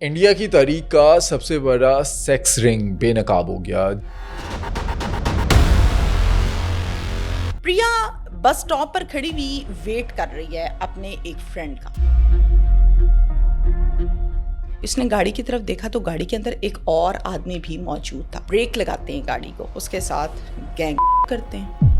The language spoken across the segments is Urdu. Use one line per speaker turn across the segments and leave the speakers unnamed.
انڈیا کی تاریخ کا سب سے بڑا سیکس رنگ بے نقاب ہو گیا۔
پریا بس سٹاپ پر کھڑی ہوئی ویٹ کر رہی ہے اپنے ایک فرینڈ کا۔ اس نے گاڑی کی طرف دیکھا تو گاڑی کے اندر ایک اور آدمی بھی موجود تھا۔ بریک لگاتے ہیں گاڑی کو، اس کے ساتھ گینگ کرتے ہیں۔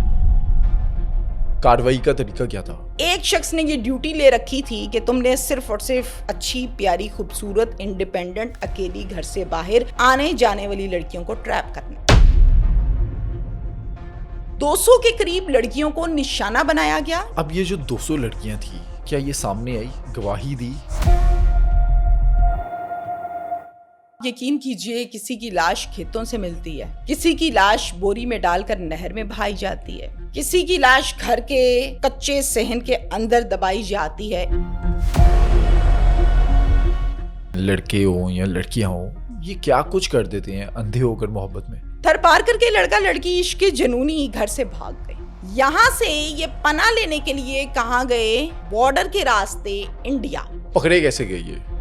کارروائی کا طریقہ کیا تھا؟
ایک شخص نے یہ ڈیوٹی لے رکھی تھی کہ تم نے صرف اور صرف اچھی پیاری خوبصورت انڈیپینڈنٹ اکیلی گھر سے باہر آنے جانے والی لڑکیوں کو ٹریپ کرنا۔ 200 کے قریب لڑکیوں کو نشانہ بنایا گیا۔
اب یہ جو 200 لڑکیاں تھیں، کیا یہ سامنے آئی، گواہی دی؟
یقین کیجئے کسی کی لاش کھیتوں سے ملتی ہے، کسی کی لاش بوری میں ڈال کر نہر میں بہائی جاتی ہے، کسی کی لاش گھر کے کچے صحن کے اندر دبائی جاتی ہے۔
لڑکے ہوں یا لڑکیاں ہوں، یہ کیا کچھ کر دیتے ہیں اندھے ہو کر محبت میں۔
تھر پار کر کے لڑکا لڑکی عشق جنونی گھر سے بھاگ گئے۔ یہاں سے یہ پناہ لینے کے لیے کہاں گئے؟ بارڈر کے راستے انڈیا۔
پکڑے کیسے گئے یہ؟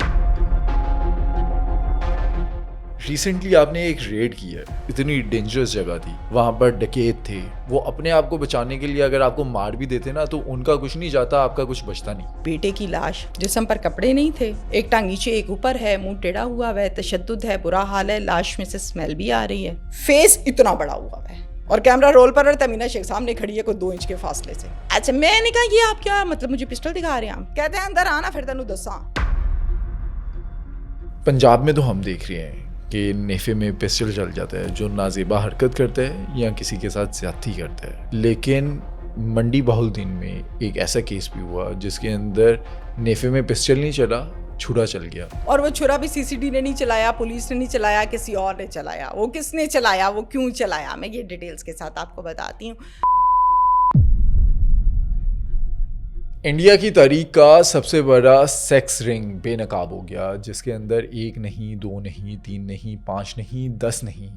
ریسنٹلی آپ نے ایک ریڈ کی ہے، اتنی ڈینجرس جگہ تھی، وہاں پر ڈکیت تھے، وہ اپنے آپ کو بچانے کے لیے اگر آپ کو مار بھی دیتے نا تو ان کا کچھ نہیں جاتا، آپ کا کچھ بچتا نہیں۔
بیٹے کی لاش، جسم پر کپڑے نہیں تھے، ایک ٹانگ نیچے ایک اوپر ہے، منہ ٹیڑھا ہوا ہے، تشدد ہے، برا حال ہے، لاش میں سے اسمیل بھی آ رہی ہے، فیس اتنا بڑا ہوا ہے اور کیمرہ رول پر اور تمینہ شیخ سامنے کھڑی ہے کوئی 2 انچ کے فاصلے سے۔ اچھا میں نے کہا یہ آپ کیا مطلب مجھے پسٹل دکھا رہے ہیں؟ آپ کہتے ہیں اندر آنا پھر تینوں دساں۔
پنجاب میں تو ہم دیکھ رہے ہیں کہ نیفے میں پسٹل چل جاتا ہے جو نازیبا حرکت کرتا ہے یا کسی کے ساتھ زیادتی کرتا ہے، لیکن منڈی بہاؤالدین میں ایک ایسا کیس بھی ہوا جس کے اندر نیفے میں پسٹل نہیں چلا، چھرا چل گیا،
اور وہ چھرا بھی CCTV نے نہیں چلایا، پولیس نے نہیں چلایا، کسی اور نے چلایا۔ وہ کس نے چلایا، وہ کیوں چلایا، میں یہ ڈیٹیلز کے ساتھ آپ کو بتاتی ہوں۔
انڈیا کی تاریخ کا سب سے بڑا سیکس رنگ بے نقاب ہو گیا، جس کے اندر 1 نہیں، 2 نہیں، 3 نہیں، 5 نہیں، 10 نہیں،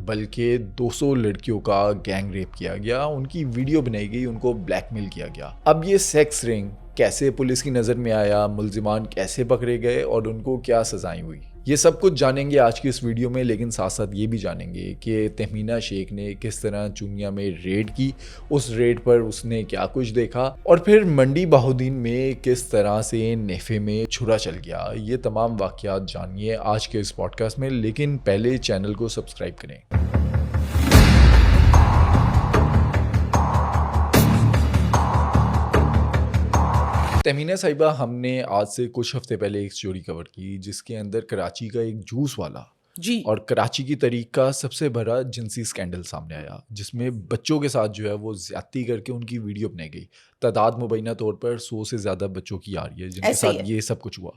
بلکہ 200 لڑکیوں کا گینگ ریپ کیا گیا، ان کی ویڈیو بنائی گئی، ان کو بلیک میل کیا گیا۔ اب یہ سیکس رنگ کیسے پولیس کی نظر میں آیا، ملزمان کیسے پکڑے گئے اور ان کو کیا سزائیں ہوئی، یہ سب کچھ جانیں گے آج کی اس ویڈیو میں، لیکن ساتھ ساتھ یہ بھی جانیں گے کہ تہمینہ شیخ نے کس طرح چونیا میں ریڈ کی، اس ریڈ پر اس نے کیا کچھ دیکھا، اور پھر منڈی بہاؤالدین میں کس طرح سے نیفے میں چھرا چل گیا۔ یہ تمام واقعات جانیے آج کے اس پوڈ کاسٹ میں، لیکن پہلے چینل کو سبسکرائب کریں۔ تہمینہ صاحبہ، ہم نے آج سے کچھ ہفتے پہلے ایک اسٹوری کور کی جس کے اندر کراچی کا ایک جوس والا
جی،
اور کراچی کی تاریخ کا سب سے بڑا جنسی اسکینڈل سامنے آیا، جس میں بچوں کے ساتھ جو ہے وہ زیادتی کر کے ان کی ویڈیو بنائی گئی۔ تعداد مبینہ طور پر 100 سے زیادہ بچوں کی آ رہی ہے جن کے ساتھ یہ سب کچھ ہوا۔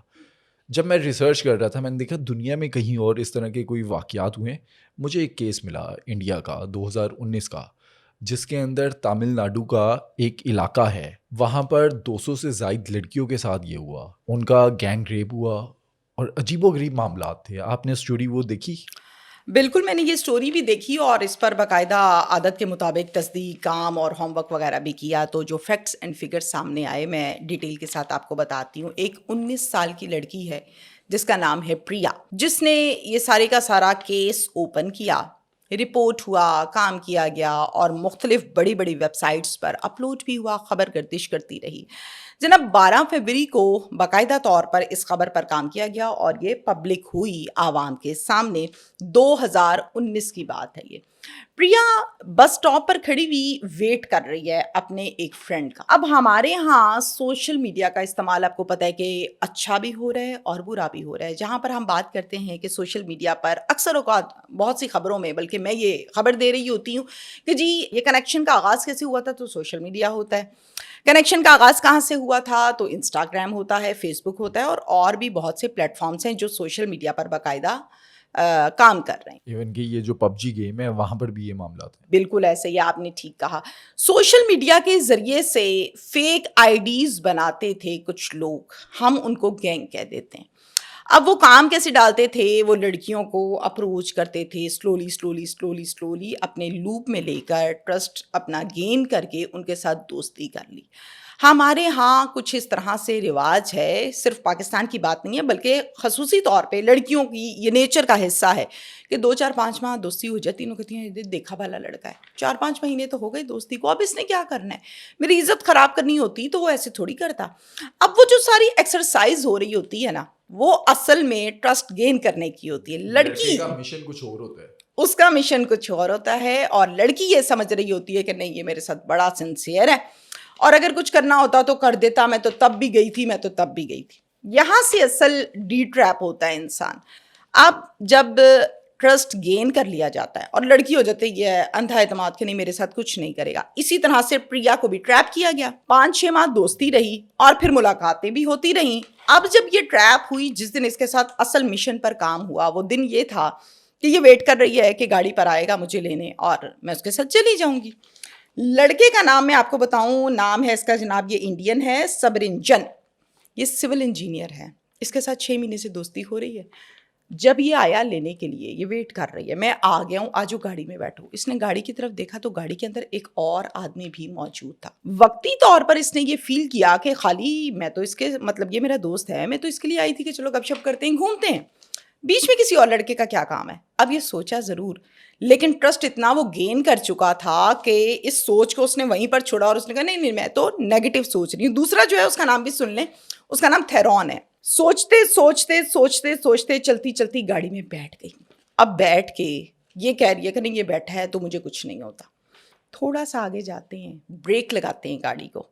جب میں ریسرچ کر رہا تھا میں نے دیکھا دنیا میں کہیں اور اس طرح کے کوئی واقعات ہوئے۔ مجھے ایک کیس ملا انڈیا کا 2019 کا، جس کے اندر تامل ناڈو کا ایک علاقہ ہے، وہاں پر 200 سے زائد لڑکیوں کے ساتھ یہ ہوا، ان کا گینگ ریپ ہوا اور عجیب و غریب معاملات تھے۔ آپ نے اسٹوری وہ دیکھی؟
بالکل میں نے یہ سٹوری بھی دیکھی اور اس پر باقاعدہ عادت کے مطابق تصدیق کام اور ہوم ورک وغیرہ بھی کیا، تو جو فیکٹس اینڈ فگر سامنے آئے میں ڈیٹیل کے ساتھ آپ کو بتاتی ہوں۔ ایک 19 سال کی لڑکی ہے جس کا نام ہے پریا، جس نے یہ سارے کا سارا کیس اوپن کیا، رپورٹ ہوا، کام کیا گیا اور مختلف بڑی بڑی ویب سائٹس پر اپلوڈ بھی ہوا، خبر گردش کرتی رہی۔ جناب 12 فروری کو باقاعدہ طور پر اس خبر پر کام کیا گیا اور یہ پبلک ہوئی عوام کے سامنے۔ 2019 کی بات ہے یہ۔ پریا بس سٹاپ پر کھڑی ہوئی ویٹ کر رہی ہے اپنے ایک فرینڈ کا۔ اب ہمارے ہاں سوشل میڈیا کا استعمال آپ کو پتہ ہے کہ اچھا بھی ہو رہا ہے اور برا بھی ہو رہا ہے۔ جہاں پر ہم بات کرتے ہیں کہ سوشل میڈیا پر اکثر اوقات بہت سی خبروں میں، بلکہ میں یہ خبر دے رہی ہوتی ہوں کہ جی یہ کنیکشن کا آغاز کیسے ہوا تھا، تو سوشل میڈیا ہوتا ہے۔ کنیکشن کا آغاز کہاں سے ہوا تھا، تو انسٹاگرام ہوتا ہے، فیس بک ہوتا ہے اور بھی بہت سے پلیٹ فارمز ہیں جو سوشل میڈیا پر باقاعدہ کام کر رہے ہیں۔
ایون کہ یہ جو PUBG گیم ہے وہاں پر بھی یہ معاملات ہیں۔
بالکل ایسے ہی، آپ نے ٹھیک کہا۔ سوشل میڈیا کے ذریعے سے فیک IDs بناتے تھے کچھ لوگ، ہم ان کو گینگ کہہ دیتے ہیں۔ اب وہ کام کیسے ڈالتے تھے، وہ لڑکیوں کو اپروچ کرتے تھے، سلولی اپنے لوپ میں لے کر ٹرسٹ اپنا گین کر کے ان کے ساتھ دوستی کر لی۔ ہمارے ہاں کچھ اس طرح سے رواج ہے، صرف پاکستان کی بات نہیں ہے بلکہ خصوصی طور پہ لڑکیوں کی یہ نیچر کا حصہ ہے کہ 2 4 5 ماہ دوستی ہو جاتی ہے، کہتی ہیں دیکھا بھالا لڑکا ہے، 4 5 مہینے تو ہو گئے دوستی کو، اب اس نے کیا کرنا ہے، میری عزت خراب کرنی ہوتی تو وہ ایسے تھوڑی کرتا۔ اب وہ جو ساری ایکسرسائز ہو رہی ہوتی ہے نا، وہ اصل میں ٹرسٹ گین کرنے کی ہوتی ہے۔
لڑکے
لڑکی
کا مشن کچھ اور ہوتا ہے،
اس کا مشن کچھ اور ہوتا ہے، اور لڑکی یہ سمجھ رہی ہوتی ہے کہ نہیں یہ میرے ساتھ بڑا سنسیئر ہے، اور اگر کچھ کرنا ہوتا تو کر دیتا، میں تو تب بھی گئی تھی، میں تو تب بھی گئی تھی۔ یہاں سے اصل ڈی ٹریپ ہوتا ہے انسان۔ اب جب ٹرسٹ گین کر لیا جاتا ہے اور لڑکی ہو جاتی ہے یہ اندھا اعتماد کہ نہیں میرے ساتھ کچھ نہیں کرے گا، اسی طرح سے پریا کو بھی ٹریپ کیا گیا۔ 5 6 ماہ دوستی رہی اور پھر ملاقاتیں بھی ہوتی رہیں۔ اب جب یہ ٹریپ ہوئی، جس دن اس کے ساتھ اصل مشن پر کام ہوا، وہ دن یہ تھا کہ یہ ویٹ کر رہی ہے کہ گاڑی پر آئے گا مجھے لینے اور میں اس کے ساتھ چلی جاؤں گی۔ لڑکے کا نام میں آپ کو بتاؤں، نام ہے اس کا جناب، یہ انڈین ہے، صبرنجن، یہ سول انجینئر ہے، اس کے ساتھ 6 مہینے سے دوستی ہو رہی ہے۔ جب یہ آیا لینے کے لیے، یہ ویٹ کر رہی ہے، میں آ گیا ہوں، آجو گاڑی میں بیٹھو۔ اس نے گاڑی کی طرف دیکھا تو گاڑی کے اندر ایک اور آدمی بھی موجود تھا۔ وقتی طور پر اس نے یہ فیل کیا کہ خالی میں تو اس کے مطلب یہ میرا دوست ہے، میں تو اس کے لیے آئی تھی کہ چلو گپ شپ کرتے ہیں، گھومتے ہیں، بیچ میں کسی اور لڑکے کا کیا کام ہے۔ اب یہ سوچا ضرور، لیکن ٹرسٹ اتنا وہ گین کر چکا تھا کہ اس سوچ کو اس نے وہیں پر چھوڑا اور اس نے کہا نہیں میں تو نیگیٹو سوچ رہی ہوں۔ دوسرا جو ہے اس کا نام بھی سن لیں، اس کا نام تھیرون ہے۔ سوچتے سوچتے سوچتے سوچتے چلتی چلتی گاڑی میں بیٹھ گئی۔ اب بیٹھ کے یہ کہہ رہی ہے کہ نہیں یہ بیٹھا ہے تو مجھے کچھ نہیں ہوتا۔ تھوڑا سا آگے جاتے ہیں، بریک لگاتے ہیں گاڑی کو،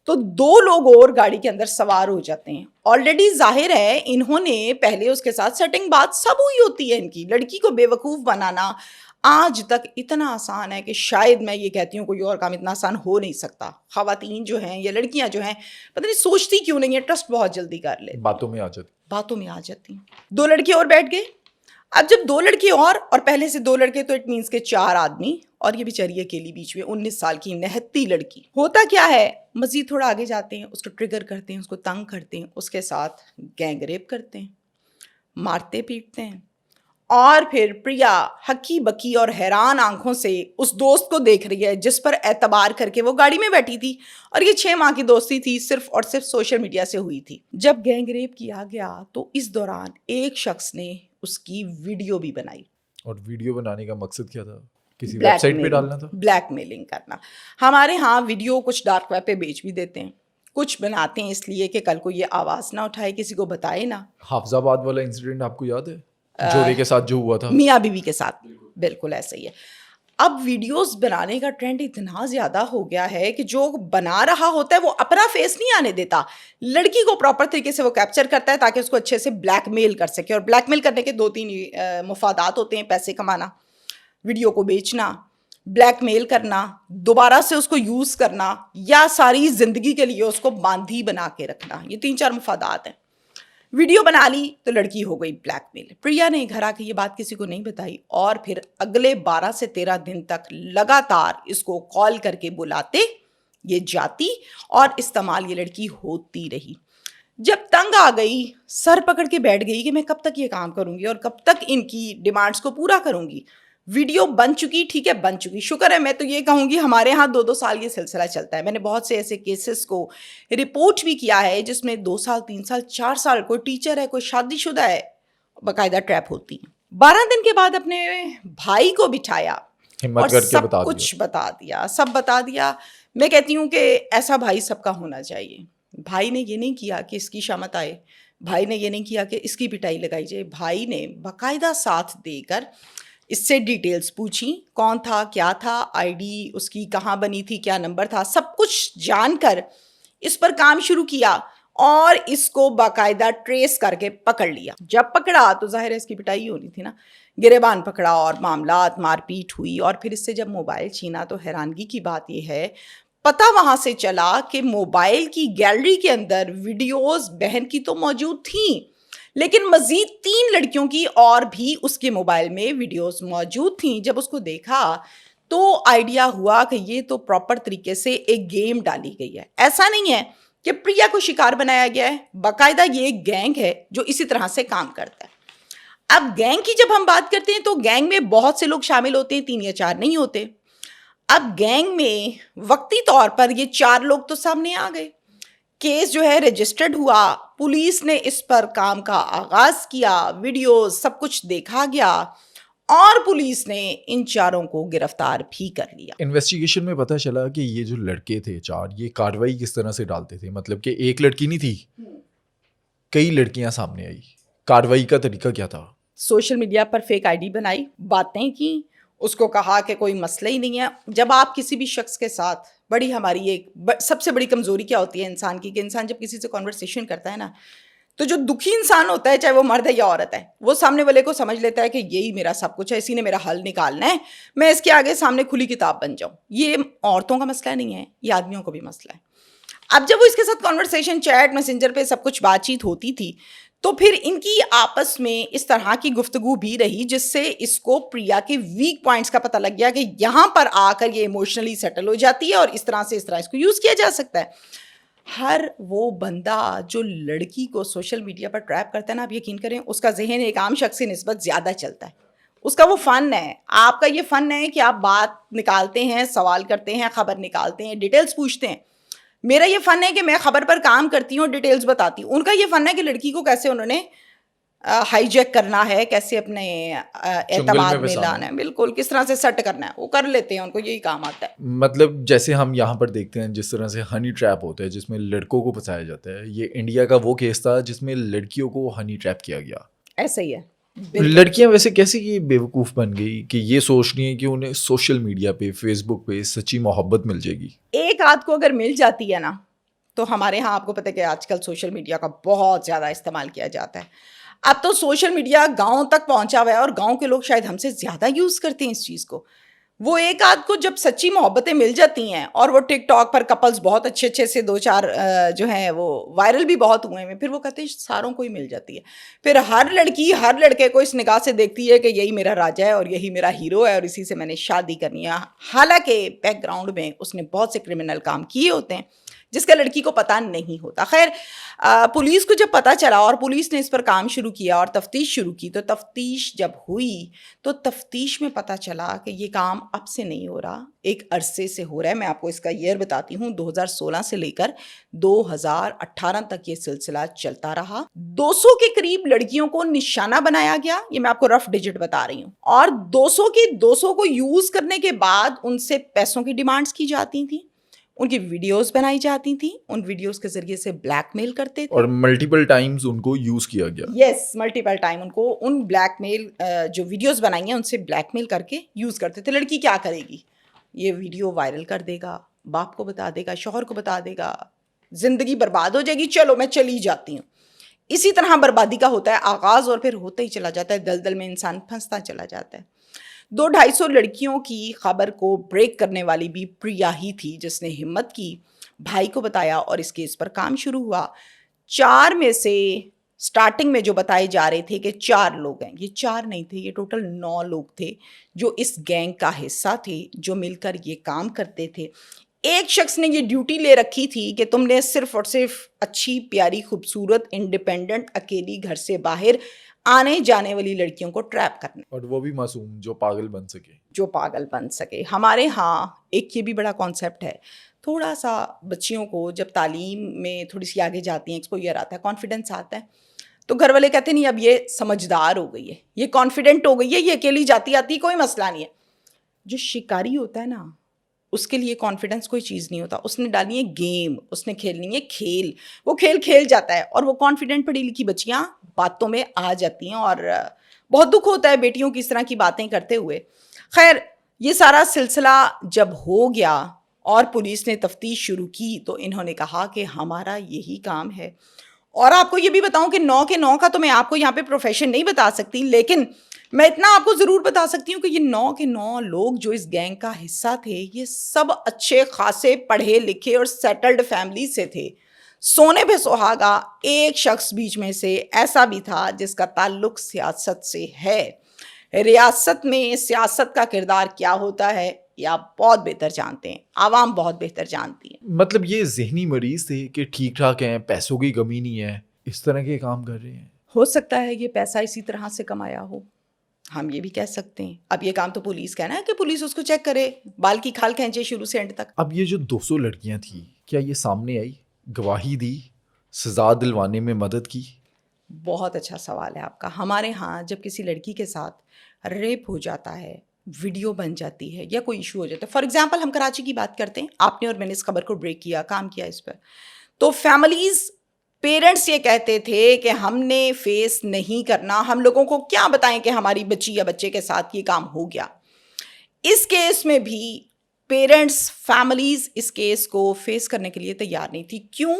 تو 2 لوگ اور گاڑی کے اندر سوار ہو جاتے ہیں۔ آلریڈی ظاہر ہے انہوں نے پہلے اس کے ساتھ سیٹنگ بات سب ہوئی ہوتی ہے۔ ان کی لڑکی کو بے وقوف بنانا آج تک اتنا آسان ہے کہ شاید میں یہ کہتی ہوں کوئی اور کام اتنا آسان ہو نہیں سکتا۔ خواتین جو ہیں یا لڑکیاں جو ہیں پتہ نہیں سوچتی کیوں نہیں ہے، ٹرسٹ بہت جلدی کر لیتی،
باتوں میں آ جاتی
ہیں۔ 2 لڑکے اور بیٹھ گئے۔ اب جب 2 لڑکے اور پہلے سے 2 لڑکے تو اٹ مینس کے 4 آدمی، اور یہ بیچاری اکیلی بیچ میں 19 سال کی نہتی لڑکی۔ ہوتا کیا ہے، مزید تھوڑا آگے جاتے ہیں، اس کو ٹریگر کرتے ہیں، اس کو تنگ کرتے ہیں، اس کے ساتھ گینگ ریپ کرتے ہیں، مارتے پیٹتے ہیں، اور پھر پریا ہکی بکی اور حیران آنکھوں سے اس دوست کو دیکھ رہی ہے جس پر اعتبار کر کے وہ گاڑی میں بیٹھی تھی، اور یہ 6 ماہ کی دوستی تھی، صرف اور صرف سوشل میڈیا سے ہوئی تھی۔ جب گینگ ریپ کیا گیا تو اس دوران ایک شخص نے اس کی ویڈیو بھی بنائی۔
اور ویڈیو بنانے کا مقصد کیا تھا؟ کسی ویب سائٹ پہ ڈالنا تھا؟
بلیک میلنگ کرنا۔ ہمارے ہاں ویڈیو کچھ ڈارک ویب پہ بیچ بھی دیتے ہیں، کچھ بناتے ہیں اس لیے کہ کل کو یہ آواز نہ اٹھائے، کسی کو بتائے نہ۔
حافظ آباد والا انسیڈنٹ آپ کو یاد ہے، جوڑے کے ساتھ جو ہوا تھا؟
میاں بیوی کے ساتھ بالکل ایسا ہی ہے۔ اب ویڈیوز بنانے کا ٹرینڈ اتنا زیادہ ہو گیا ہے کہ جو بنا رہا ہوتا ہے وہ اپنا فیس نہیں آنے دیتا، لڑکی کو پراپر طریقے سے وہ کیپچر کرتا ہے تاکہ اس کو اچھے سے بلیک میل کر سکے۔ اور بلیک میل کرنے کے 2 3 مفادات ہوتے ہیں، پیسے کمانا، ویڈیو کو بیچنا، بلیک میل کرنا، دوبارہ سے اس کو یوز کرنا، یا ساری زندگی کے لیے اس کو باندھی بنا کے رکھنا۔ یہ 3 4 مفادات ہیں۔ ویڈیو بنا لی تو لڑکی ہو گئی بلیک میل۔ پریا نے گھر آ کے یہ بات کسی کو نہیں بتائی، اور پھر اگلے 12 سے 13 دن تک لگاتار اس کو کال کر کے بلاتے، یہ جاتی اور استعمال یہ لڑکی ہوتی رہی۔ جب تنگ آ گئی، سر پکڑ کے بیٹھ گئی کہ میں کب تک یہ کام کروں گی اور کب تک ان کی ڈیمانڈز کو پورا کروں گی۔ ویڈیو بن چکی، ٹھیک ہے بن چکی، شکر ہے، میں تو یہ کہوں گی ہمارے ہاں 2 سال یہ سلسلہ چلتا ہے۔ میں نے بہت سے ایسے کیسز کو رپورٹ بھی کیا ہے جس میں 2 سال 3 سال 4 سال، کوئی ٹیچر ہے، کوئی شادی شدہ ہے، باقاعدہ ٹریپ ہوتی ہیں۔ 12 دن کے بعد اپنے بھائی کو بٹھایا اور سب کچھ بتا دیا، سب بتا دیا۔ میں کہتی ہوں کہ ایسا بھائی سب کا ہونا چاہیے۔ بھائی نے یہ نہیں کیا کہ اس کی شامت آئے، بھائی نے یہ نہیں کیا کہ اس کی پٹائی لگائی جائے، بھائی نے باقاعدہ ساتھ دے کر اس سے ڈیٹیلز پوچھی، کون تھا، کیا تھا، آئی ڈی اس کی کہاں بنی تھی، کیا نمبر تھا، سب کچھ جان کر اس پر کام شروع کیا اور اس کو باقاعدہ ٹریس کر کے پکڑ لیا۔ جب پکڑا تو ظاہر ہے اس کی پٹائی ہونی تھی نا، گریبان پکڑا اور معاملات مار پیٹ ہوئی، اور پھر اس سے جب موبائل چھینا تو حیرانگی کی بات یہ ہے، پتہ وہاں سے چلا کہ موبائل کی گیلری کے اندر ویڈیوز بہن کی تو موجود تھیں، لیکن مزید 3 لڑکیوں کی اور بھی اس کے موبائل میں ویڈیوز موجود تھیں۔ جب اس کو دیکھا تو آئیڈیا ہوا کہ یہ تو پراپر طریقے سے ایک گیم ڈالی گئی ہے۔ ایسا نہیں ہے کہ پریا کو شکار بنایا گیا ہے، باقاعدہ یہ ایک گینگ ہے جو اسی طرح سے کام کرتا ہے۔ اب گینگ کی جب ہم بات کرتے ہیں تو گینگ میں بہت سے لوگ شامل ہوتے ہیں، 3 یا 4 نہیں ہوتے۔ اب گینگ میں وقتی طور پر یہ 4 لوگ تو سامنے آ گئے. کیس جو ہے رجسٹرڈ ہوا, پولیس نے اس پر کام کا آغاز کیا, ویڈیوز سب کچھ دیکھا گیا اور پولیس نے ان 4 کو گرفتار بھی کر لیا.
انویسٹیگیشن میں پتہ چلا کہ یہ جو لڑکے تھے 4, یہ کاروائی کس طرح سے ڈالتے تھے. مطلب کہ ایک لڑکی نہیں تھی, کئی لڑکیاں سامنے آئی. کاروائی کا طریقہ کیا تھا؟
Social media per fake I D بنائی, باتیں کی, اس کو کہا کہ کوئی مسئلہ ہی نہیں ہے. جب آپ کسی بھی شخص کے ساتھ, بڑی ہماری ایک سب سے بڑی کمزوری کیا ہوتی ہے انسان کی, کہ انسان جب کسی سے کنورسیشن کرتا ہے نا, تو جو دکھی انسان ہوتا ہے, چاہے وہ مرد ہے یا عورت ہے, وہ سامنے والے کو سمجھ لیتا ہے کہ یہی میرا سب کچھ ہے, اسی نے میرا حل نکالنا ہے, میں اس کے آگے سامنے کھلی کتاب بن جاؤں. یہ عورتوں کا مسئلہ نہیں ہے, یہ آدمیوں کو بھی مسئلہ ہے. اب جب وہ اس کے ساتھ کنورسیشن, چیٹ, میسنجر پہ سب کچھ بات چیت ہوتی تھی, تو پھر ان کی آپس میں اس طرح کی گفتگو بھی رہی جس سے اس کو پریا کے ویک پوائنٹس کا پتہ لگ گیا کہ یہاں پر آ کر یہ ایموشنلی سیٹل ہو جاتی ہے اور اس طرح اس کو یوز کیا جا سکتا ہے. ہر وہ بندہ جو لڑکی کو سوشل میڈیا پر ٹریپ کرتا ہے نا, آپ یقین کریں اس کا ذہن ایک عام شخص کی نسبت زیادہ چلتا ہے. اس کا وہ فن ہے, آپ کا یہ فن ہے کہ آپ بات نکالتے ہیں, سوال کرتے ہیں, خبر نکالتے ہیں, ڈیٹیلز پوچھتے ہیں. میرا یہ فن ہے کہ میں خبر پر کام کرتی ہوں, ڈیٹیلز بتاتی ہوں. ان کا یہ فن ہے کہ لڑکی کو کیسے انہوں نے ہائی جیک کرنا ہے, کیسے اپنے اعتماد میں لانا ہے, بالکل کس طرح سے سیٹ کرنا ہے, وہ کر لیتے ہیں, ان کو یہی کام آتا ہے.
مطلب جیسے ہم یہاں پر دیکھتے ہیں جس طرح سے ہنی ٹریپ ہوتا ہے جس میں لڑکوں کو پھنسایا جاتا ہے, یہ انڈیا کا وہ کیس تھا جس میں لڑکیوں کو ہنی ٹریپ کیا گیا.
ایسا ہی ہے.
لڑکیاں ویسے کیسے یہ بیوقوف بن گئی کہ یہ سوچ رہی ہیں کہ انہیں سوشل میڈیا پہ, فیس بک پہ سچی محبت مل جائے گی.
ایک آدھ کو اگر مل جاتی ہے نا, تو ہمارے ہاں آپ کو پتہ ہے کہ آج کل سوشل میڈیا کا بہت زیادہ استعمال کیا جاتا ہے. اب تو سوشل میڈیا گاؤں تک پہنچا ہوا ہے اور گاؤں کے لوگ شاید ہم سے زیادہ یوز کرتے ہیں اس چیز کو. وہ ایک آدھ کو جب سچی محبتیں مل جاتی ہیں, اور وہ ٹک ٹاک پر کپلز بہت اچھے اچھے سے 2-4 جو ہیں وہ وائرل بھی بہت ہوئے ہیں, پھر وہ کہتے ہیں ساروں کو ہی مل جاتی ہے. پھر ہر لڑکی ہر لڑکے کو اس نگاہ سے دیکھتی ہے کہ یہی میرا راجا ہے اور یہی میرا ہیرو ہے اور اسی سے میں نے شادی کرنی ہے. حالانکہ بیک گراؤنڈ میں اس نے بہت سے کرمنل کام کیے ہوتے ہیں جس کا لڑکی کو پتہ نہیں ہوتا. خیر, پولیس کو جب پتہ چلا اور پولیس نے اس پر کام شروع کیا اور تفتیش شروع کی, تو تفتیش جب ہوئی تو تفتیش میں پتہ چلا کہ یہ کام اب سے نہیں ہو رہا, ایک عرصے سے ہو رہا ہے. میں آپ کو اس کا ایئر بتاتی ہوں, 2016 سے لے کر 2018 تک یہ سلسلہ چلتا رہا. 200 کے قریب لڑکیوں کو نشانہ بنایا گیا, یہ میں آپ کو رف ڈیجٹ بتا رہی ہوں, اور 200 کو یوز کرنے کے بعد ان سے پیسوں کی ڈیمانڈز کی جاتی تھیں, ان کی ویڈیوز بنائی جاتی تھیں, ان ویڈیوز کے ذریعے سے بلیک میل کرتے تھے,
اور ملٹیپل ٹائمز ان کو یوز کیا گیا.
یس, ملٹیپل ٹائم ان کو ان بلیک میل جو ویڈیوز بنائی ہیں ان سے بلیک میل کر کے یوز کرتے تھے. لڑکی کیا کرے گی, یہ ویڈیو وائرل کر دے گا, باپ کو بتا دے گا, شوہر کو بتا دے گا, زندگی برباد ہو جائے گی, چلو میں چلی جاتی ہوں. اسی طرح بربادی کا ہوتا ہے آغاز, اور پھر ہوتا ہی چلا جاتا ہے, دلدل میں انسان پھنستا چلا جاتا ہے. 200-250 لڑکیوں کی خبر کو بریک کرنے والی بھی پریا ہی تھی, جس نے ہمت کی, بھائی کو بتایا اور اس کیس پر کام شروع ہوا. 4 میں سے سٹارٹنگ میں جو بتائے جا رہے تھے کہ 4 لوگ ہیں, یہ 4 نہیں تھے, یہ ٹوٹل 9 لوگ تھے جو اس گینگ کا حصہ تھے, جو مل کر یہ کام کرتے تھے. ایک شخص نے یہ ڈیوٹی لے رکھی تھی کہ تم نے صرف اور صرف اچھی, پیاری, خوبصورت, انڈیپینڈنٹ, اکیلی گھر سے باہر آنے جانے والی لڑکیوں کو ٹریپ کرنا,
اور وہ بھی معصوم جو پاگل بن سکے. ہمارے ہاں ایک یہ بھی بڑا کانسیپٹ ہے, تھوڑا سا بچیوں کو جب تعلیم میں تھوڑی سی آگے جاتی ہیں, ایکسپوئر آتا ہے, کانفیڈنس آتا ہے, تو گھر والے کہتے ہیں نہیں اب یہ سمجھدار ہو گئی ہے, یہ کانفیڈنٹ ہو گئی ہے, یہ اکیلی جاتی آتی کوئی مسئلہ نہیں ہے. جو شکاری ہوتا ہے نا, اس کے لیے کانفیڈنس کوئی چیز نہیں ہوتا, اس نے ڈالنی ہے گیم, اس نے کھیلنی ہے کھیل, وہ کھیل جاتا ہے, اور وہ کانفیڈنٹ پڑھی لکھی بچیاں باتوں میں آ جاتی ہیں, اور بہت دکھ ہوتا ہے بیٹیوں کی اس طرح کی باتیں کرتے ہوئے. خیر, یہ سارا سلسلہ جب ہو گیا اور پولیس نے تفتیش شروع کی, تو انہوں نے کہا کہ ہمارا یہی کام ہے. اور آپ کو یہ بھی بتاؤں کہ 9 کے 9 کا تو میں آپ کو یہاں پہ پروفیشن نہیں بتا سکتی, لیکن میں اتنا آپ کو ضرور بتا سکتی ہوں کہ یہ 9 کے 9 لوگ جو اس گینگ کا حصہ تھے, یہ سب اچھے خاصے پڑھے لکھے اور سیٹلڈ فیملی سے تھے. سونے پہ سہاگا ایک شخص بیچ میں سے ایسا بھی تھا جس کا تعلق سیاست سے ہے. ریاست میں سیاست کا کردار کیا ہوتا ہے یہ آپ بہت بہتر جانتے ہیں, عوام بہت بہتر جانتی ہے. مطلب یہ ذہنی مریض تھے کہ ٹھیک ٹھاک ہیں, پیسوں کی کمی نہیں ہے, اس طرح کے کام کر رہے ہیں.
ہو سکتا ہے یہ پیسہ اسی طرح سے کمایا ہو, ہم یہ بھی کہہ سکتے ہیں. اب یہ کام تو پولیس کا ہے نا کہ پولیس اس کو چیک کرے, بال کی کھال کھینچے شروع سے اینڈ تک.
اب یہ جو 200 لڑکیاں تھیں, کیا یہ سامنے آئی, گواہی دی, سزا دلوانے میں مدد کی؟
بہت اچھا سوال ہے آپ کا. ہمارے ہاں جب کسی لڑکی کے ساتھ ریپ ہو جاتا ہے, ویڈیو بن جاتی ہے یا کوئی ایشو ہو جاتا ہے, فار ایگزامپل ہم کراچی کی بات کرتے ہیں, آپ نے اور میں نے اس خبر کو بریک کیا, کام کیا اس پر, تو فیملیز, پیرنٹس یہ کہتے تھے کہ ہم نے فیس نہیں کرنا, ہم لوگوں کو کیا بتائیں کہ ہماری بچی یا بچے کے ساتھ یہ کام ہو گیا. اس کیس میں بھی پیرنٹس, فیملیز اس کیس کو فیس کرنے کے لیے تیار نہیں تھی. کیوں؟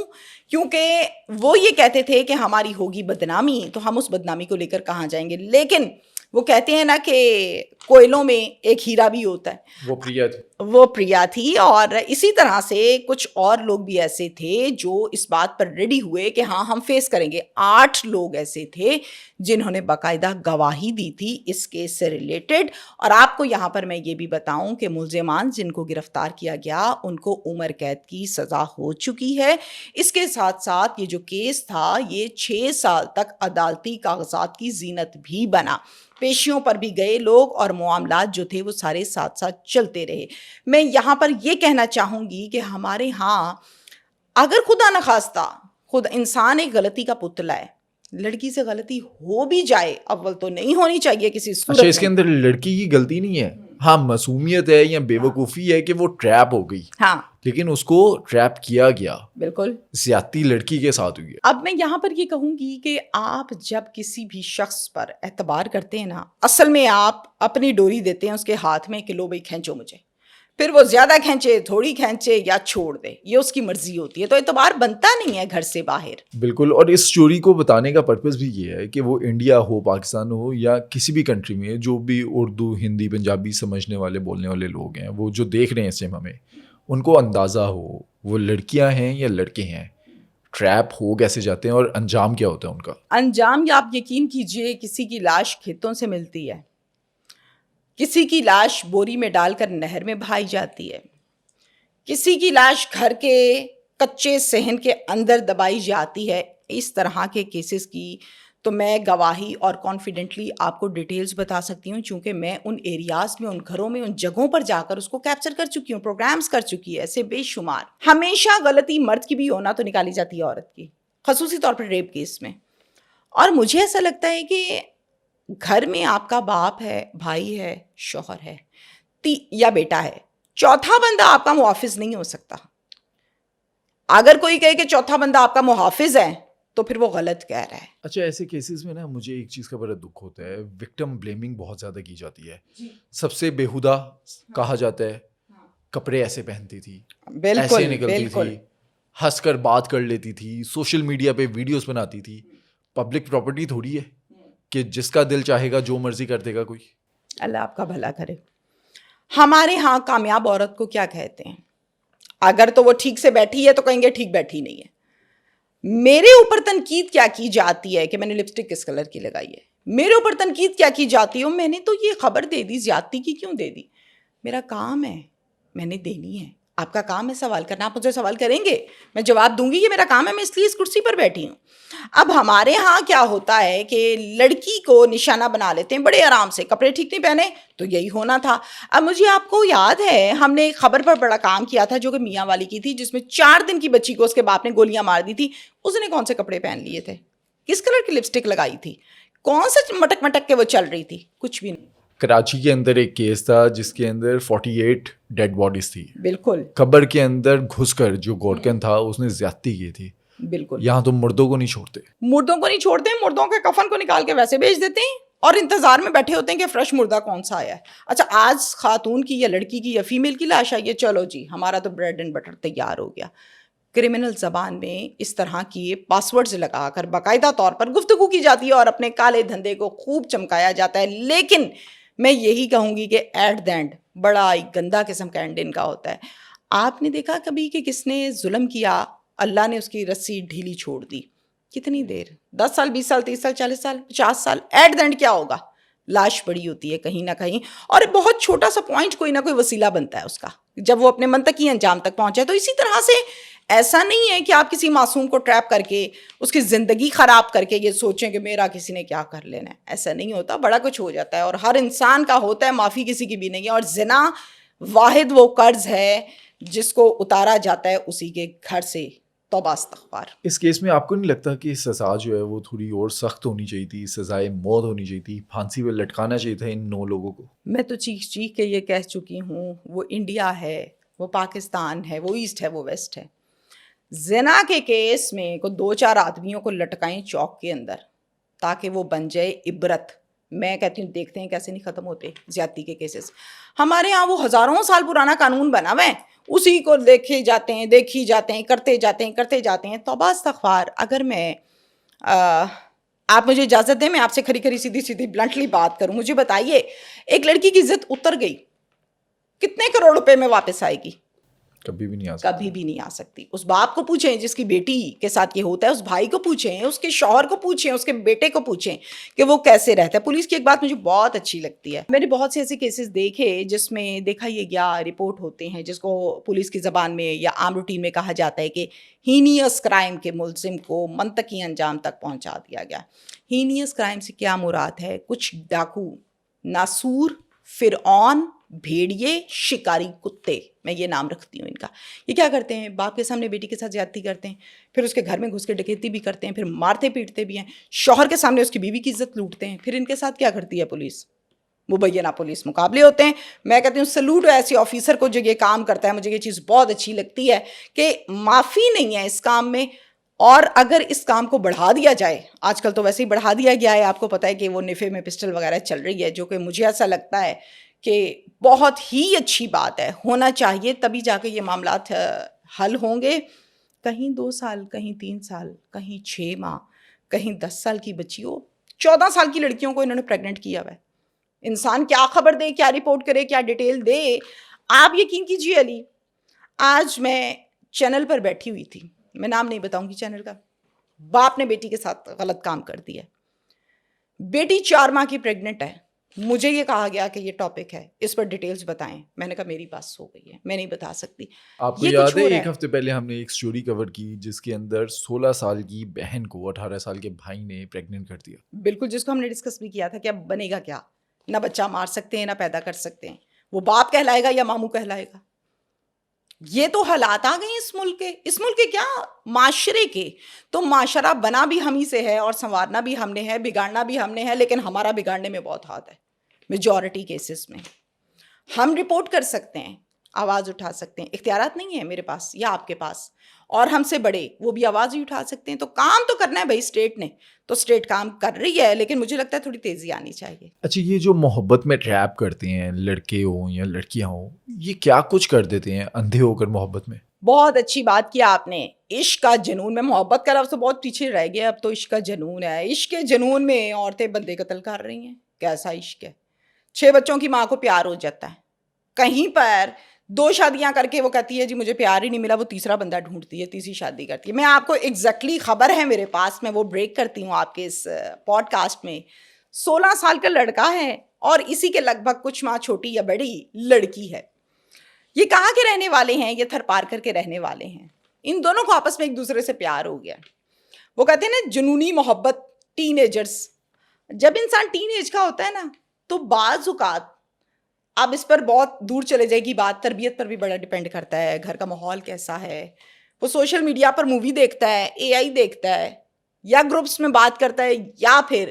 کیونکہ وہ یہ کہتے تھے کہ ہماری ہوگی بدنامی, تو ہم اس بدنامی کو لے کر کہاں جائیں گے. لیکن وہ کہتے ہیں نا کہ کوئلوں میں ایک ہیرا بھی ہوتا ہے, وہ پریا تھی. اور اسی طرح سے کچھ اور لوگ بھی ایسے تھے جو اس بات پر ریڈی ہوئے کہ ہاں ہم فیس کریں گے. 8 لوگ ایسے تھے جنہوں نے باقاعدہ گواہی دی تھی اس کیس سے ریلیٹڈ. اور آپ کو یہاں پر میں یہ بھی بتاؤں کہ ملزمان جن کو گرفتار کیا گیا ان کو عمر قید کی سزا ہو چکی ہے. اس کے ساتھ ساتھ یہ جو کیس تھا یہ 6 سال تک عدالتی کاغذات کی زینت بھی بنا, پیشیوں پر بھی گئے لوگ اور معاملات جو تھے وہ سارے ساتھ ساتھ چلتے رہے. میں یہاں پر یہ کہنا چاہوں گی کہ ہمارے ہاں اگر خدا نخواستہ خود انسان ایک غلطی کا پتلا ہے, لڑکی سے غلطی ہو بھی جائے, اول تو نہیں ہونی چاہیے کسی صورت
اچھا, اس کے
میں.
اندر لڑکی کی غلطی نہیں ہے, ہاں معصومیت ہے یا بے وقوفی ہے کہ وہ ٹریپ ہو گئی,
ہاں
لیکن اس کو ٹریپ کیا گیا,
بالکل
زیادتی لڑکی کے ساتھ ہوئی ہے.
اب میں یہاں پر یہ کہوں گی کہ آپ جب کسی بھی شخص پر اعتبار کرتے ہیں نا, اصل میں آپ اپنی ڈوری دیتے ہیں اس کے ہاتھ میں کہ لو بھائی کھینچو مجھے, پھر وہ زیادہ کھینچے, تھوڑی کھینچے یا چھوڑ دے, یہ اس کی مرضی ہوتی ہے. تو اعتبار بنتا نہیں ہے گھر سے باہر.
بالکل, اور اس اسٹوری کو بتانے کا پرپز بھی یہ ہے کہ وہ انڈیا ہو, پاکستان ہو یا کسی بھی کنٹری میں جو بھی اردو, ہندی, پنجابی سمجھنے والے, بولنے والے لوگ ہیں, وہ جو دیکھ رہے ہیں سنیما میں, ان کو اندازہ ہو وہ لڑکیاں ہیں یا لڑکے ہیں, ٹریپ ہو کیسے جاتے ہیں اور انجام کیا ہوتا ہے ان کا.
انجام یا آپ یقین کیجئے کسی کی لاش کھیتوں سے ملتی ہے, کسی کی لاش بوری میں ڈال کر نہر میں بہائی جاتی ہے, کسی کی لاش گھر کے کچے صحن کے اندر دبائی جاتی ہے. اس طرح کے کیسز کی تو میں گواہی اور کانفیڈنٹلی آپ کو ڈیٹیلز بتا سکتی ہوں, چونکہ میں ان ایریاز میں, ان گھروں میں, ان جگہوں پر جا کر اس کو کیپچر کر چکی ہوں, پروگرامز کر چکی ہے, ایسے بے شمار. ہمیشہ غلطی مرد کی بھی ہونا تو نکالی جاتی ہے عورت کی, خصوصی طور پر ریپ کیس میں. اور مجھے ایسا لگتا ہے کہ گھر میں آپ کا باپ ہے, بھائی ہے, شوہر ہے یا بیٹا ہے, چوتھا بندہ آپ کا محافظ نہیں ہو سکتا. اگر کوئی کہے کہ چوتھا بندہ آپ کا محافظ ہے تو پھر وہ غلط کہہ رہا ہے.
اچھا, ایسے کیسز میں نا مجھے ایک چیز کا بڑا دکھ ہوتا ہے, وکٹم بلیمنگ بہت زیادہ کی جاتی ہے. سب سے بیہودہ کہا جاتا ہے, کپڑے ایسے پہنتی تھی, ایسے نکلتی تھی, ہنس کر بات کر لیتی تھی, سوشل میڈیا پہ ویڈیوز بناتی تھی. پبلک پراپرٹی تھوڑی ہے کہ جس کا دل چاہے گا جو مرضی کر دے گا کوئی.
اللہ آپ کا بھلا کرے. ہمارے ہاں کامیاب عورت کو کیا کہتے ہیں؟ اگر تو وہ ٹھیک سے بیٹھی ہے تو کہیں گے ٹھیک بیٹھی نہیں ہے. میرے اوپر تنقید کیا کی جاتی ہے کہ میں نے لپسٹک کس کلر کی لگائی ہے, میرے اوپر تنقید کیا کی جاتی ہے میں نے تو یہ خبر دے دی, زیادتی کی کیوں دے دی. میرا کام ہے, میں نے دینی ہے. آپ کا کام ہے سوال کرنا, آپ مجھے سوال کریں گے, میں جواب دوں گی, یہ میرا کام ہے, میں اس لیے اس کرسی پر بیٹھی ہوں. اب ہمارے ہاں کیا ہوتا ہے کہ لڑکی کو نشانہ بنا لیتے ہیں بڑے آرام سے, کپڑے ٹھیک نہیں پہنے تو یہی ہونا تھا. اب مجھے آپ کو یاد ہے ہم نے ایک خبر پر بڑا کام کیا تھا جو کہ میاں والی کی تھی, جس میں 4 دن کی بچی کو اس کے باپ نے گولیاں مار دی تھی. اس نے کون سے کپڑے پہن لیے تھے, کس کلر کی لپسٹک لگائی تھی, کون سے مٹک مٹک کے وہ چل رہی تھی, کچھ بھی نہیں.
کراچی کے اندر ایک کیس تھا جس کے اندر 48 ڈیڈ باڈیز تھی.
بالکل.
قبر کے اندر گھس کر جو گورکن تھا اس نے زیادتی کی تھی.
بالکل.
یہاں تو مردوں کو نہیں چھوڑتے,
مردوں کو نہیں چھوڑتے, مردوں کے کفن کو نکال کے ویسے بھیج دیتے ہیں اور انتظار میں بیٹھے ہوتے ہیں کہ فریش مردہ کون سا آیا ہے. اچھا, آج خاتون کی یا لڑکی کی یا فیمیل کی لاش آئی ہے, چلو جی ہمارا تو بریڈ اینڈ بٹر تیار ہو گیا. کرمنل زبان میں اس طرح کی پاس ورڈز لگا کر باقاعدہ طور پر گفتگو کی جاتی ہے اور اپنے کالے دھندے کو خوب چمکایا جاتا ہے. لیکن میں یہی کہوں گی کہ ایٹ دا اینڈ بڑا ایک گندا قسم کا اینڈ ان کا ہوتا ہے. آپ نے دیکھا کبھی کہ کس نے ظلم کیا, اللہ نے اس کی رسی ڈھیلی چھوڑ دی, کتنی دیر, 10 سال, 20 سال, 30 سال, 40 سال, 50 سال, ایٹ دا اینڈ کیا ہوگا, لاش پڑی ہوتی ہے کہیں نہ کہیں. اور بہت چھوٹا سا پوائنٹ کوئی نہ کوئی وسیلہ بنتا ہے اس کا جب وہ اپنے منطقی انجام تک پہنچے. تو اسی طرح سے ایسا نہیں ہے کہ آپ کسی معصوم کو ٹریپ کر کے اس کی زندگی خراب کر کے یہ سوچیں کہ میرا کسی نے کیا کر لینا ہے. ایسا نہیں ہوتا, بڑا کچھ ہو جاتا ہے اور ہر انسان کا ہوتا ہے, معافی کسی کی بھی نہیں ہے. اور زنا واحد وہ قرض ہے جس کو اتارا جاتا ہے اسی کے گھر سے. توبہ استغفار.
اس کیس میں آپ کو نہیں لگتا کہ سزا جو ہے وہ تھوڑی اور سخت ہونی چاہیے تھی, سزائے موت ہونی چاہیے تھی, پھانسی پہ لٹکانا چاہیے تھا ان 9 لوگوں کو؟
میں تو چیخ چیخ کے یہ کہہ چکی ہوں, وہ انڈیا ہے, وہ پاکستان ہے, وہ ایسٹ ہے, وہ ویسٹ ہے. زنا کے کیس میں کو 2-4 آدمیوں کو لٹکائیں چوک کے اندر تاکہ وہ بن جائے عبرت. میں کہتی ہوں دیکھتے ہیں کیسے نہیں ختم ہوتے زیادتی کے کیسز. ہمارے ہاں وہ ہزاروں سال پرانا قانون بنا ہوا ہے, اسی کو دیکھے جاتے ہیں, دیکھی جاتے ہیں, کرتے جاتے ہیں. توبہ استغفار. اگر میں آپ مجھے اجازت دیں میں آپ سے کھری کھری سیدھی سیدھی بلنٹلی بات کروں, مجھے بتائیے ایک لڑکی کی عزت اتر گئی کتنے کروڑ روپے میں واپس آئے گی؟
کبھی بھی نہیں آ
کبھی بھی نہیں آ سکتی. اس باپ کو پوچھیں جس کی بیٹی کے ساتھ یہ ہوتا ہے, اس بھائی کو پوچھیں, اس کے شوہر کو پوچھیں, اس کے بیٹے کو پوچھیں کہ وہ کیسے رہتا ہے. پولیس کی ایک بات مجھے بہت اچھی لگتی ہے, میں نے بہت سے ایسے کیسز دیکھے جس میں دیکھا یہ گیا رپورٹ ہوتے ہیں جس کو پولیس کی زبان میں یا عام روٹین میں کہا جاتا ہے کہ ہینیس کرائم کے ملزم کو منطقی انجام تک پہنچا دیا گیا. ہینیس کرائم سے کیا مراد ہے؟ کچھ ڈاکو, ناسور, فرعون, بھیڑیے, شکاری کتے, میں یہ نام رکھتی ہوں ان کا. یہ کیا کرتے ہیں؟ باپ کے سامنے بیٹی کے ساتھ زیادتی کرتے ہیں, پھر اس کے گھر میں گھس کے ڈکیتی بھی کرتے ہیں, پھر مارتے پیٹتے بھی ہیں, شوہر کے سامنے اس کی بیوی کی عزت لوٹتے ہیں. پھر ان کے ساتھ کیا کرتی ہے پولیس؟ مبینہ پولیس مقابلے ہوتے ہیں. میں کہتی ہوں سلوٹ ایسے آفیسر کو جو یہ کام کرتا ہے. مجھے یہ چیز بہت اچھی لگتی ہے کہ معافی نہیں ہے اس کام میں. اور اگر اس کام کو بڑھا دیا جائے, آج کل تو ویسے ہی بڑھا دیا گیا ہے, آپ کو پتہ ہے کہ وہ نفے میں پسٹل وغیرہ چل رہی ہے, جو کہ مجھے ایسا لگتا ہے کہ بہت ہی اچھی بات ہے, ہونا چاہیے, تبھی جا کے یہ معاملات حل ہوں گے. کہیں 2 سال, کہیں 3 سال, کہیں 6 ماہ, کہیں 10 سال کی بچی ہو, 14 سال کی لڑکیوں کو انہوں نے پریگننٹ کیا ہوا ہے. انسان کیا خبر دے, کیا رپورٹ کرے, کیا ڈیٹیل دے. آپ یقین کیجیے علی, آج میں چینل پر بیٹھی ہوئی تھی, میں نام نہیں بتاؤں گی چینل کا, باپ نے بیٹی کے ساتھ غلط کام کر دیا. بیٹی 4 ماہ کی پریگننٹ ہے. مجھے یہ کہا گیا کہ یہ ٹاپک ہے, اس پر ڈیٹیلز بتائیں. میں نے کہا میری بات ہو گئی ہے, میں نہیں بتا سکتی.
آپ کو
یہ
یاد
کچھ
ہے
ہو رہا
ایک ہفتے پہلے ہم نے ایک سٹوری کور کی جس کے اندر 16 سال کی بہن کو 18 سال کے بھائی نے پریگننٹ کر دیا.
بالکل, جس کو ہم نے ڈسکس بھی کیا تھا کہ اب بنے گا کیا, نہ بچہ مار سکتے ہیں نہ پیدا کر سکتے ہیں, وہ باپ کہلائے گا یا ماموں کہلائے گا. یہ تو حالات آ گئے اس ملک کے کیا معاشرے کے. تو معاشرہ بنا بھی ہم ہی سے ہے اور سنوارنا بھی ہم نے ہے, بگاڑنا بھی ہم نے ہے, لیکن ہمارا بگاڑنے میں بہت ہاتھ ہے. میجورٹی کیسز میں ہم رپورٹ کر سکتے ہیں, آواز اٹھا سکتے ہیں, اختیارات نہیں ہے میرے پاس یا آپ کے پاس, اور ہم سے بڑے وہ بھی آواز ہی اٹھا سکتے ہیں. تو کام تو کرنا ہے بھائی اسٹیٹ نے, تو اسٹیٹ کام کر رہی ہے, لیکن مجھے لگتا ہے تھوڑی تیزی آنی چاہیے.
اچھا, یہ جو محبت میں ٹریپ کرتے ہیں لڑکے ہوں یا لڑکیاں ہوں, یہ کیا کچھ کر دیتے ہیں اندھے ہو کر محبت میں؟
بہت اچھی بات کیا آپ نے. عشق کا جنون میں, محبت کا لفظ تو بہت پیچھے رہ گیا, اب تو عشق کا جنون ہے. عشق کے جنون میں عورتیں بندے قتل کر رہی ہیں. کیسا عشق ہے؟ 6 بچوں کی ماں کو پیار ہو جاتا ہے, کہیں پر 2 شادیاں کر کے وہ کہتی ہے جی مجھے پیار ہی نہیں ملا, وہ تیسرا بندہ ڈھونڈتی ہے, تیسری شادی کرتی ہے. میں آپ کو ایگزیکٹلی خبر ہے میرے پاس, میں وہ بریک کرتی ہوں آپ کے اس پوڈ کاسٹ میں. 16 سال کا لڑکا ہے اور اسی کے لگ بھگ کچھ ماہ چھوٹی یا بڑی لڑکی ہے. یہ کہاں کے رہنے والے ہیں؟ یہ تھر پار کر کے رہنے والے ہیں. ان دونوں کو آپس میں ایک دوسرے سے پیار ہو گیا. وہ کہتے ہیں نا جنونی محبت, ٹین ایجرز. جب انسان ٹین ایج کا ہوتا ہے نا تو بعض اوقات, اب اس پر بہت دور چلے جائے گی بات, تربیت پر بھی بڑا ڈیپینڈ کرتا ہے, گھر کا ماحول کیسا ہے. وہ سوشل میڈیا پر مووی دیکھتا ہے, اے آئی دیکھتا ہے, یا گروپس میں بات کرتا ہے, یا پھر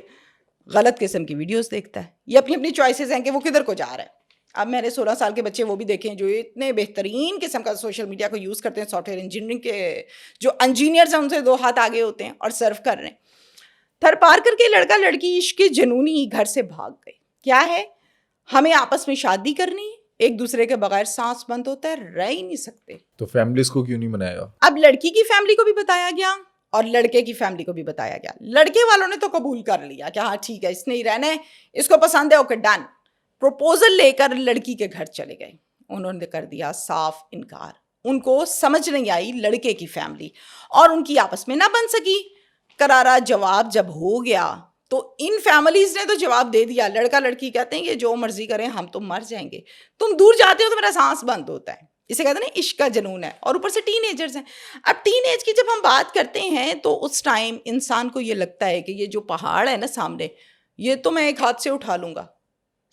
غلط قسم کی ویڈیوز دیکھتا ہے. یہ اپنی اپنی چوائسیز ہیں کہ وہ کدھر کو جا رہا ہے. اب میں نے 16 سال کے بچے وہ بھی دیکھے ہیں جو اتنے بہترین قسم کا سوشل میڈیا کو یوز کرتے ہیں, سافٹ ویئر انجینئرنگ کے جو انجینئرز ہیں ان سے 2 ہاتھ آگے ہوتے ہیں اور سرو کر رہے ہیں. تھر پار کر کے لڑکا لڑکی عشق کے جنونی گھر سے بھاگ گئے. کیا ہے, ہمیں آپس میں شادی کرنی ہے, ایک دوسرے کے بغیر سانس بند ہوتا ہے, رہ ہی نہیں سکتے.
تو فیملیز کو کیوں نہیں منایا؟
اب لڑکی کی فیملی کو بھی بتایا گیا اور لڑکے کی فیملی کو بھی بتایا گیا. لڑکے والوں نے تو قبول کر لیا کہ ہاں ٹھیک ہے, اس نے ہی رہنا ہے, اس کو پسند ہے, اوکے ڈن. پروپوزل لے کر لڑکی کے گھر چلے گئے. انہوں نے کر دیا صاف انکار. ان کو سمجھ نہیں آئی لڑکے کی فیملی, اور ان کی آپس میں نہ بن سکی. کرارا جواب جب ہو گیا تو ان فیملیز نے تو جواب دے دیا. لڑکا لڑکی کہتے ہیں کہ جو مرضی کریں, ہم تو مر جائیں گے, تم دور جاتے ہو تو میرا سانس بند ہوتا ہے. اسے کہتے ہیں نا عشق کا جنون ہے، اور اوپر سے ٹین ایجرز ہیں. اب ٹین ایج کی جب ہم بات کرتے ہیں تو اس ٹائم انسان کو یہ لگتا ہے کہ یہ جو پہاڑ ہے نا سامنے، یہ تو میں ایک ہاتھ سے اٹھا لوں گا.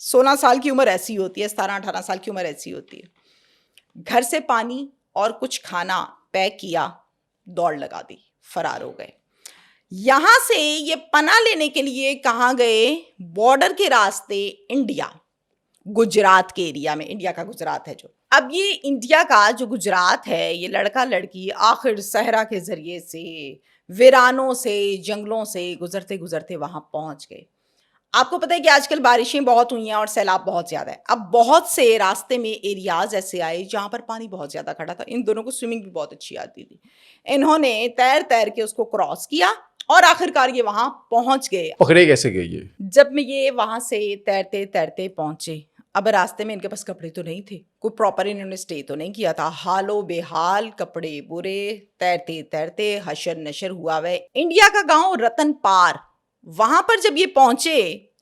16 سال کی عمر ایسی ہوتی ہے، 17-18 سال کی عمر ایسی ہوتی ہے. گھر سے پانی اور کچھ کھانا پیک کیا، دوڑ لگا دی، فرار ہو گئے. یہاں سے یہ پناہ لینے کے لیے کہاں گئے؟ بارڈر کے راستے انڈیا، گجرات کے ایریا میں. انڈیا کا گجرات ہے جو. اب یہ انڈیا کا جو گجرات ہے، یہ لڑکا لڑکی آخر صحرا کے ذریعے سے، ویرانوں سے، جنگلوں سے گزرتے گزرتے وہاں پہنچ گئے. آپ کو پتہ ہے کہ آج کل بارشیں بہت ہوئی ہیں اور سیلاب بہت زیادہ ہے. اب بہت سے راستے میں ایریاز ایسے آئے جہاں پر پانی بہت زیادہ کھڑا تھا. ان دونوں کو سوئمنگ بھی بہت اچھی آتی تھی. انہوں نے تیر تیر کے اس کو کراس کیا اور آخرکار یہ وہاں پہنچ گئے.
پکڑے کیسے گئی یہ؟
جب میں یہ وہاں سے تیرتے تیرتے پہنچے، اب راستے میں ان کے پاس کپڑے تو نہیں تھے، کوئی پراپر انہوں نے اسٹے تو نہیں کیا تھا. حال و بے حال، کپڑے برے، تیرتے تیرتے حشر نشر ہوا ہوئے. انڈیا کا گاؤں رتن پار، وہاں پر جب یہ پہنچے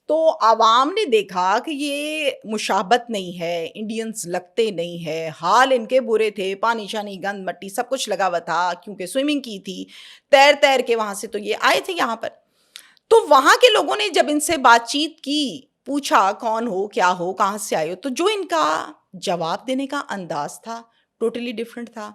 تو عوام نے دیکھا کہ یہ مشابت نہیں ہے، انڈینز لگتے نہیں ہے. حال ان کے برے تھے، پانی شانی گند مٹی سب کچھ لگا ہوا تھا کیونکہ سوئمنگ کی تھی. تیر تیر کے وہاں سے تو یہ آئے تھے یہاں پر. تو وہاں کے لوگوں نے جب ان سے بات چیت کی، پوچھا کون ہو، کیا ہو، کہاں سے آئے ہو، تو جو ان کا جواب دینے کا انداز تھا ٹوٹلی ڈیفرنٹ تھا.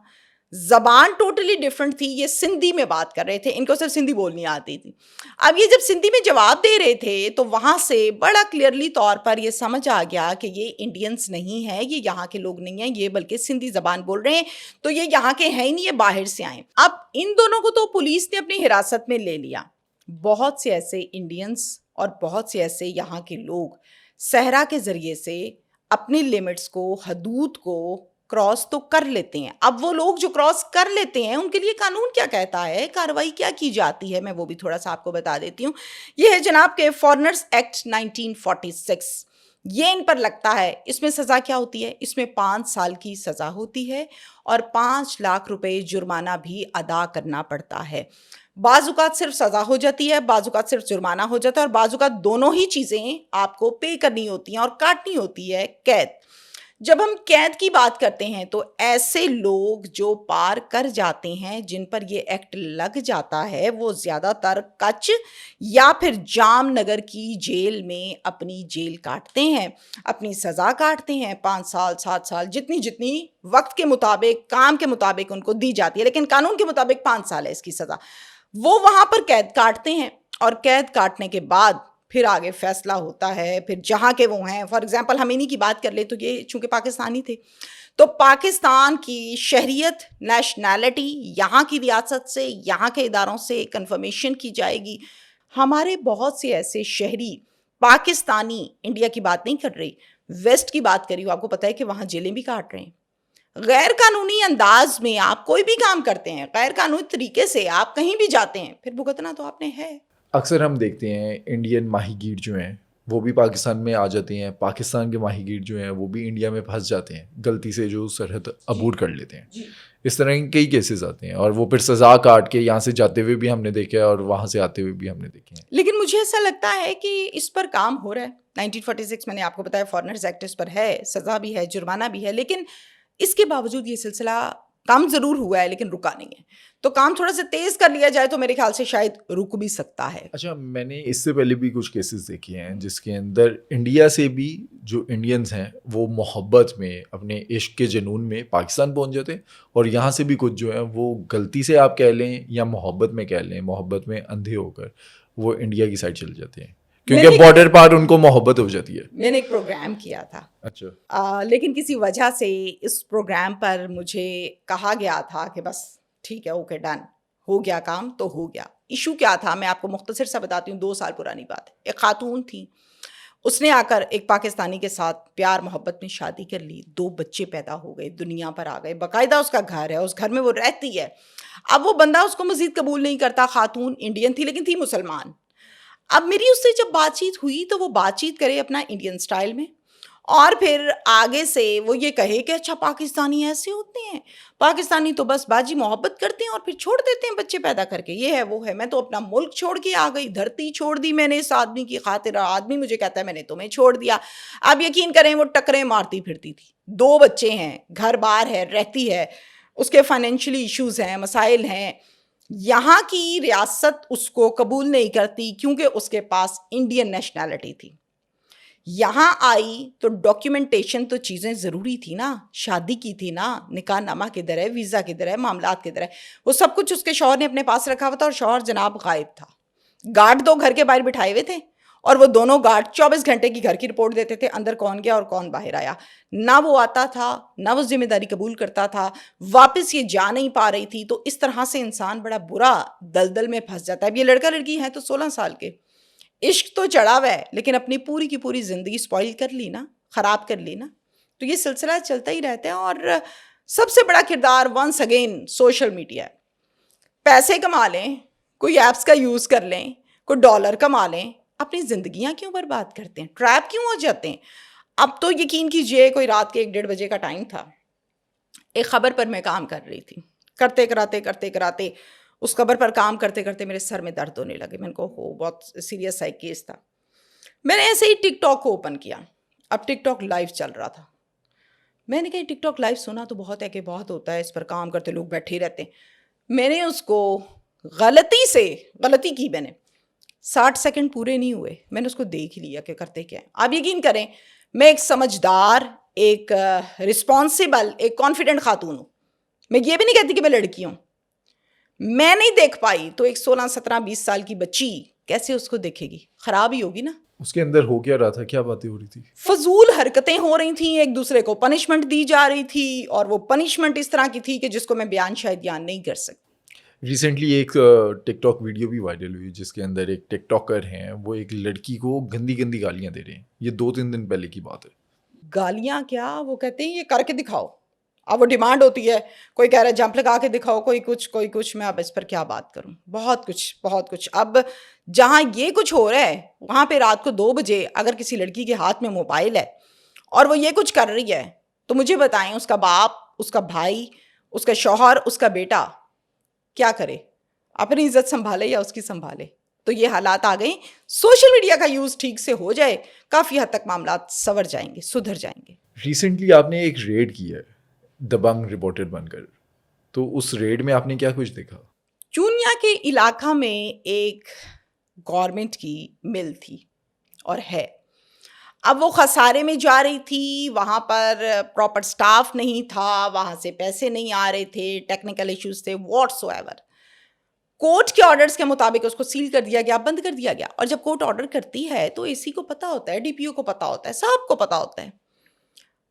زبان ٹوٹلی ڈیفرنٹ تھی. یہ سندھی میں بات کر رہے تھے، ان کو صرف سندھی بولنی آتی تھی. اب یہ جب سندھی میں جواب دے رہے تھے تو وہاں سے بڑا کلیئرلی طور پر یہ سمجھ آ گیا کہ یہ انڈینز نہیں ہیں، یہ یہاں کے لوگ نہیں ہیں، یہ بلکہ سندھی زبان بول رہے ہیں. تو یہ یہاں کے ہیں ہی نہیں، یہ باہر سے آئے. اب ان دونوں کو تو پولیس نے اپنی حراست میں لے لیا. بہت سے ایسے انڈینز اور بہت سے ایسے یہاں کے لوگ صحرا کے ذریعے سے اپنی لمٹس کو، حدود کو کراس تو کر لیتے ہیں. اب وہ لوگ جو کراس کر لیتے ہیں ان کے لیے قانون کیا کہتا ہے، کارروائی کیا کی جاتی ہے، میں وہ بھی تھوڑا سا آپ کو بتا دیتی ہوں. یہ ہے جناب کہ فارنرز ایکٹ 1946. یہ ان پر لگتا ہے. اس میں سزا کیا ہوتی ہے؟ اس میں 5 سال کی سزا ہوتی ہے اور 5 لاکھ روپے جرمانہ بھی ادا کرنا پڑتا ہے. بعض اوقات صرف سزا ہو جاتی ہے، بعض اوقات صرف جرمانہ ہو جاتا ہے، اور بعض اوقات دونوں ہی چیزیں آپ کو پے کرنی ہوتی ہیں اور کاٹنی ہوتی ہے قید. جب ہم قید کی بات کرتے ہیں تو ایسے لوگ جو پار کر جاتے ہیں، جن پر یہ ایکٹ لگ جاتا ہے، وہ زیادہ تر کچ یا پھر جام نگر کی جیل میں اپنی جیل کاٹتے ہیں، اپنی سزا کاٹتے ہیں. 5 سال 7 سال جتنی وقت کے مطابق، کام کے مطابق ان کو دی جاتی ہے، لیکن قانون کے مطابق 5 سال ہے اس کی سزا. وہ وہاں پر قید کاٹتے ہیں اور قید کاٹنے کے بعد پھر آگے فیصلہ ہوتا ہے. پھر جہاں کے وہ ہیں، فار ایگزامپل ہم انہی کی بات کر لیں تو یہ چونکہ پاکستانی تھے تو پاکستان کی شہریت، نیشنلٹی یہاں کی ریاست سے، یہاں کے اداروں سے کنفرمیشن کی جائے گی. ہمارے بہت سے ایسے شہری پاکستانی، انڈیا کی بات نہیں کر رہی، ویسٹ کی بات کر رہی ہوں، آپ کو پتہ ہے کہ وہاں جیلیں بھی کاٹ رہے ہیں. غیر قانونی انداز میں آپ کوئی بھی کام کرتے ہیں، غیر قانونی طریقے سے آپ کہیں بھی جاتے ہیں، پھر بھگتنا تو آپ نے ہے.
اکثر ہم دیکھتے ہیں انڈین ماہی گیر جو ہیں وہ بھی پاکستان میں آ جاتے ہیں، پاکستان کے ماہی گیر جو ہیں وہ بھی انڈیا میں پھنس جاتے ہیں، غلطی سے جو سرحد عبور کر لیتے ہیں. اس طرح کے کئی کیسز آتے ہیں اور وہ پھر سزا کاٹ کے یہاں سے جاتے ہوئے بھی ہم نے دیکھا ہے اور وہاں سے آتے ہوئے بھی ہم نے دیکھے ہیں.
لیکن مجھے ایسا لگتا ہے کہ اس پر کام ہو رہا ہے. 1946 میں نے آپ کو بتایا فارنرز ایکٹ اس پر ہے، سزا بھی ہے، جرمانہ بھی ہے، لیکن اس کے باوجود یہ سلسلہ کم ضرور ہوا ہے لیکن رکا نہیں ہے. تو کام تھوڑا سا تیز کر لیا جائے تو میرے خیال سے شاید رک بھی سکتا ہے.
اچھا، میں نے اس سے پہلے بھی کچھ کیسز دیکھے ہیں جس کے اندر انڈیا سے بھی جو انڈینز ہیں وہ محبت میں، اپنے عشق کے جنون میں پاکستان پہنچ جاتے ہیں، اور یہاں سے بھی کچھ جو ہیں وہ غلطی سے آپ کہہ لیں یا محبت میں کہہ لیں، محبت میں اندھے ہو کر وہ انڈیا کی سائڈ چل جاتے ہیں کیونکہ بارڈر پار ان کو محبت ہو جاتی ہے.
میں نے ایک پروگرام کیا تھا،
اچھا،
لیکن کسی وجہ سے اس پروگرام پر مجھے کہا گیا تھا کہ بس ٹھیک ہے، اوکے ڈن، ہو گیا کام تو ہو گیا. ایشو کیا تھا میں آپ کو مختصر سا بتاتی ہوں، 2 سال پرانی بات ہے. ایک خاتون تھی، اس نے آ کر ایک پاکستانی کے ساتھ پیار محبت میں شادی کر لی، 2 بچے پیدا ہو گئے، دنیا پر آ گئے، باقاعدہ اس کا گھر ہے، اس گھر میں وہ رہتی ہے. اب وہ بندہ اس کو مزید قبول نہیں کرتا. خاتون انڈین تھی لیکن تھی مسلمان. اب میری اس سے جب بات چیت ہوئی تو وہ بات چیت کرے اپنا انڈین سٹائل میں اور پھر آگے سے وہ یہ کہے کہ اچھا پاکستانی ایسے ہوتے ہیں, پاکستانی تو بس باجی محبت کرتے ہیں اور پھر چھوڑ دیتے ہیں بچے پیدا کر کے, یہ ہے وہ ہے. میں تو اپنا ملک چھوڑ کے آ گئی, دھرتی چھوڑ دی میں نے اس آدمی کی خاطر, آدمی مجھے کہتا ہے میں نے تمہیں چھوڑ دیا. آپ یقین کریں وہ ٹکریں مارتی پھرتی تھی, 2 بچے ہیں, گھر بار ہے, رہتی ہے, اس کے فائنینشلی ایشوز ہیں, مسائل ہیں. یہاں کی ریاست اس کو قبول نہیں کرتی کیونکہ اس کے پاس انڈین نیشنلٹی تھی. یہاں آئی تو ڈاکیومنٹیشن تو چیزیں ضروری تھی نا, شادی کی تھی نا, نکاح نامہ کدھر ہے, ویزا کدھر ہے, معاملات کدھر ہے, وہ سب کچھ اس کے شوہر نے اپنے پاس رکھا ہوا تھا. اور شوہر جناب غائب تھا, گارڈ 2 گھر کے باہر بٹھائے ہوئے تھے اور وہ دونوں گارڈ 24 گھنٹے کی گھر کی رپورٹ دیتے تھے, اندر کون گیا اور کون باہر آیا. نہ وہ آتا تھا, نہ وہ ذمہ داری قبول کرتا تھا, واپس یہ جا نہیں پا رہی تھی. تو اس طرح سے انسان بڑا برا دلدل میں پھنس جاتا ہے. اب یہ لڑکا لڑکی ہے تو 16 سال کے, عشق تو چڑھا ہوا ہے لیکن اپنی پوری کی پوری زندگی سپوائل کر لی نا, خراب کر لی نا. تو یہ سلسلہ چلتا ہی رہتا ہے. اور سب سے بڑا کردار ونس اگین سوشل میڈیا ہے. پیسے کما لیں, کوئی ایپس کا یوز کر لیں, کوئی ڈالر کما لیں, اپنی زندگیاں کیوں برباد کرتے ہیں, ٹریپ کیوں ہو جاتے ہیں. اب تو یقین کیجئے کوئی رات کے 1-1:30 بجے کا ٹائم تھا, ایک خبر پر میں کام کر رہی تھی, کرتے کراتے اس خبر پر کام کرتے کرتے میرے سر میں درد ہونے لگے. میں نے کہا ہو بہت سیریس سا کیس تھا. میں نے ایسے ہی ٹک ٹاک کو اوپن کیا, اب ٹک ٹاک لائیو چل رہا تھا. میں نے کہا ٹک ٹاک لائیو سنا تو بہت ہے کہ بہت ہوتا ہے, اس پر کام کرتے لوگ بیٹھے رہتے ہیں. میں نے اس کو غلطی کی, میں نے 60 سیکنڈ پورے نہیں ہوئے, میں نے اس کو دیکھ لیا کہ کرتے کیا ہیں. آپ یقین کریں میں ایک سمجھدار, ایک رسپانسیبل, ایک کانفیڈنٹ خاتون ہوں. میں یہ بھی نہیں کہتی کہ میں لڑکی ہوں. میں نہیں دیکھ پائی تو ایک 16, 17, 20 سال کی بچی کیسے اس کو دیکھے گی, خراب ہی ہوگی نا.
اس کے اندر ہو کیا رہا تھا, کیا باتیں ہو رہی تھی؟
فضول حرکتیں ہو رہی تھیں, ایک دوسرے کو پنشمنٹ دی جا رہی تھی, اور وہ پنشمنٹ اس طرح کی تھی کہ جس کو میں بیان شاید بیان نہیں کر سکتی.
ریسنٹلی ایک ٹک ٹاک ویڈیو بھی وائرل ہوئی جس کے اندر ایک ٹک ٹاکر ہیں, وہ ایک لڑکی کو گندی گندی گالیاں دے رہے ہیں. یہ 2-3 دن پہلے کی بات ہے. گالیاں
کیا, وہ کہتے ہیں یہ کر کے دکھاؤ. اب وہ ڈیمانڈ ہوتی ہے, کوئی کہہ رہا ہے جمپ لگا کے دکھاؤ, کوئی کچھ. میں اب اس پر کیا بات کروں, بہت کچھ. اب جہاں یہ کچھ ہو رہا ہے وہاں پہ رات کو 2 بجے اگر کسی لڑکی کے ہاتھ میں موبائل ہے اور وہ یہ کچھ کر رہی ہے تو مجھے بتائیں اس کا باپ, اس کا بھائی, اس کا شوہر, اس کا بیٹا کیا کرے, اپنی عزت سنبھالے یا اس کی سنبھالے. تو یہ حالات آ گئیں. سوشل میڈیا کا یوز ٹھیک سے ہو جائے, کافی حد تک معاملات سنور جائیں گے, سدھر جائیں گے.
ریسنٹلی آپ نے ایک ریڈ کی ہے دبنگ رپورٹر بن کر, تو اس ریڈ میں آپ نے کیا کچھ دیکھا؟
چونیا کے علاقہ میں ایک گورنمنٹ کی مل تھی اور ہے. اب وہ خسارے میں جا رہی تھی, وہاں پر پراپر سٹاف نہیں تھا, وہاں سے پیسے نہیں آ رہے تھے, ٹیکنیکل ایشوز تھے, واٹ سو ایور. کورٹ کے آرڈرز کے مطابق اس کو سیل کر دیا گیا, بند کر دیا گیا. اور جب کورٹ آرڈر کرتی ہے تو اے سی کو پتا ہوتا ہے, ڈی پی او کو پتا ہوتا ہے, سب کو پتا ہوتا ہے.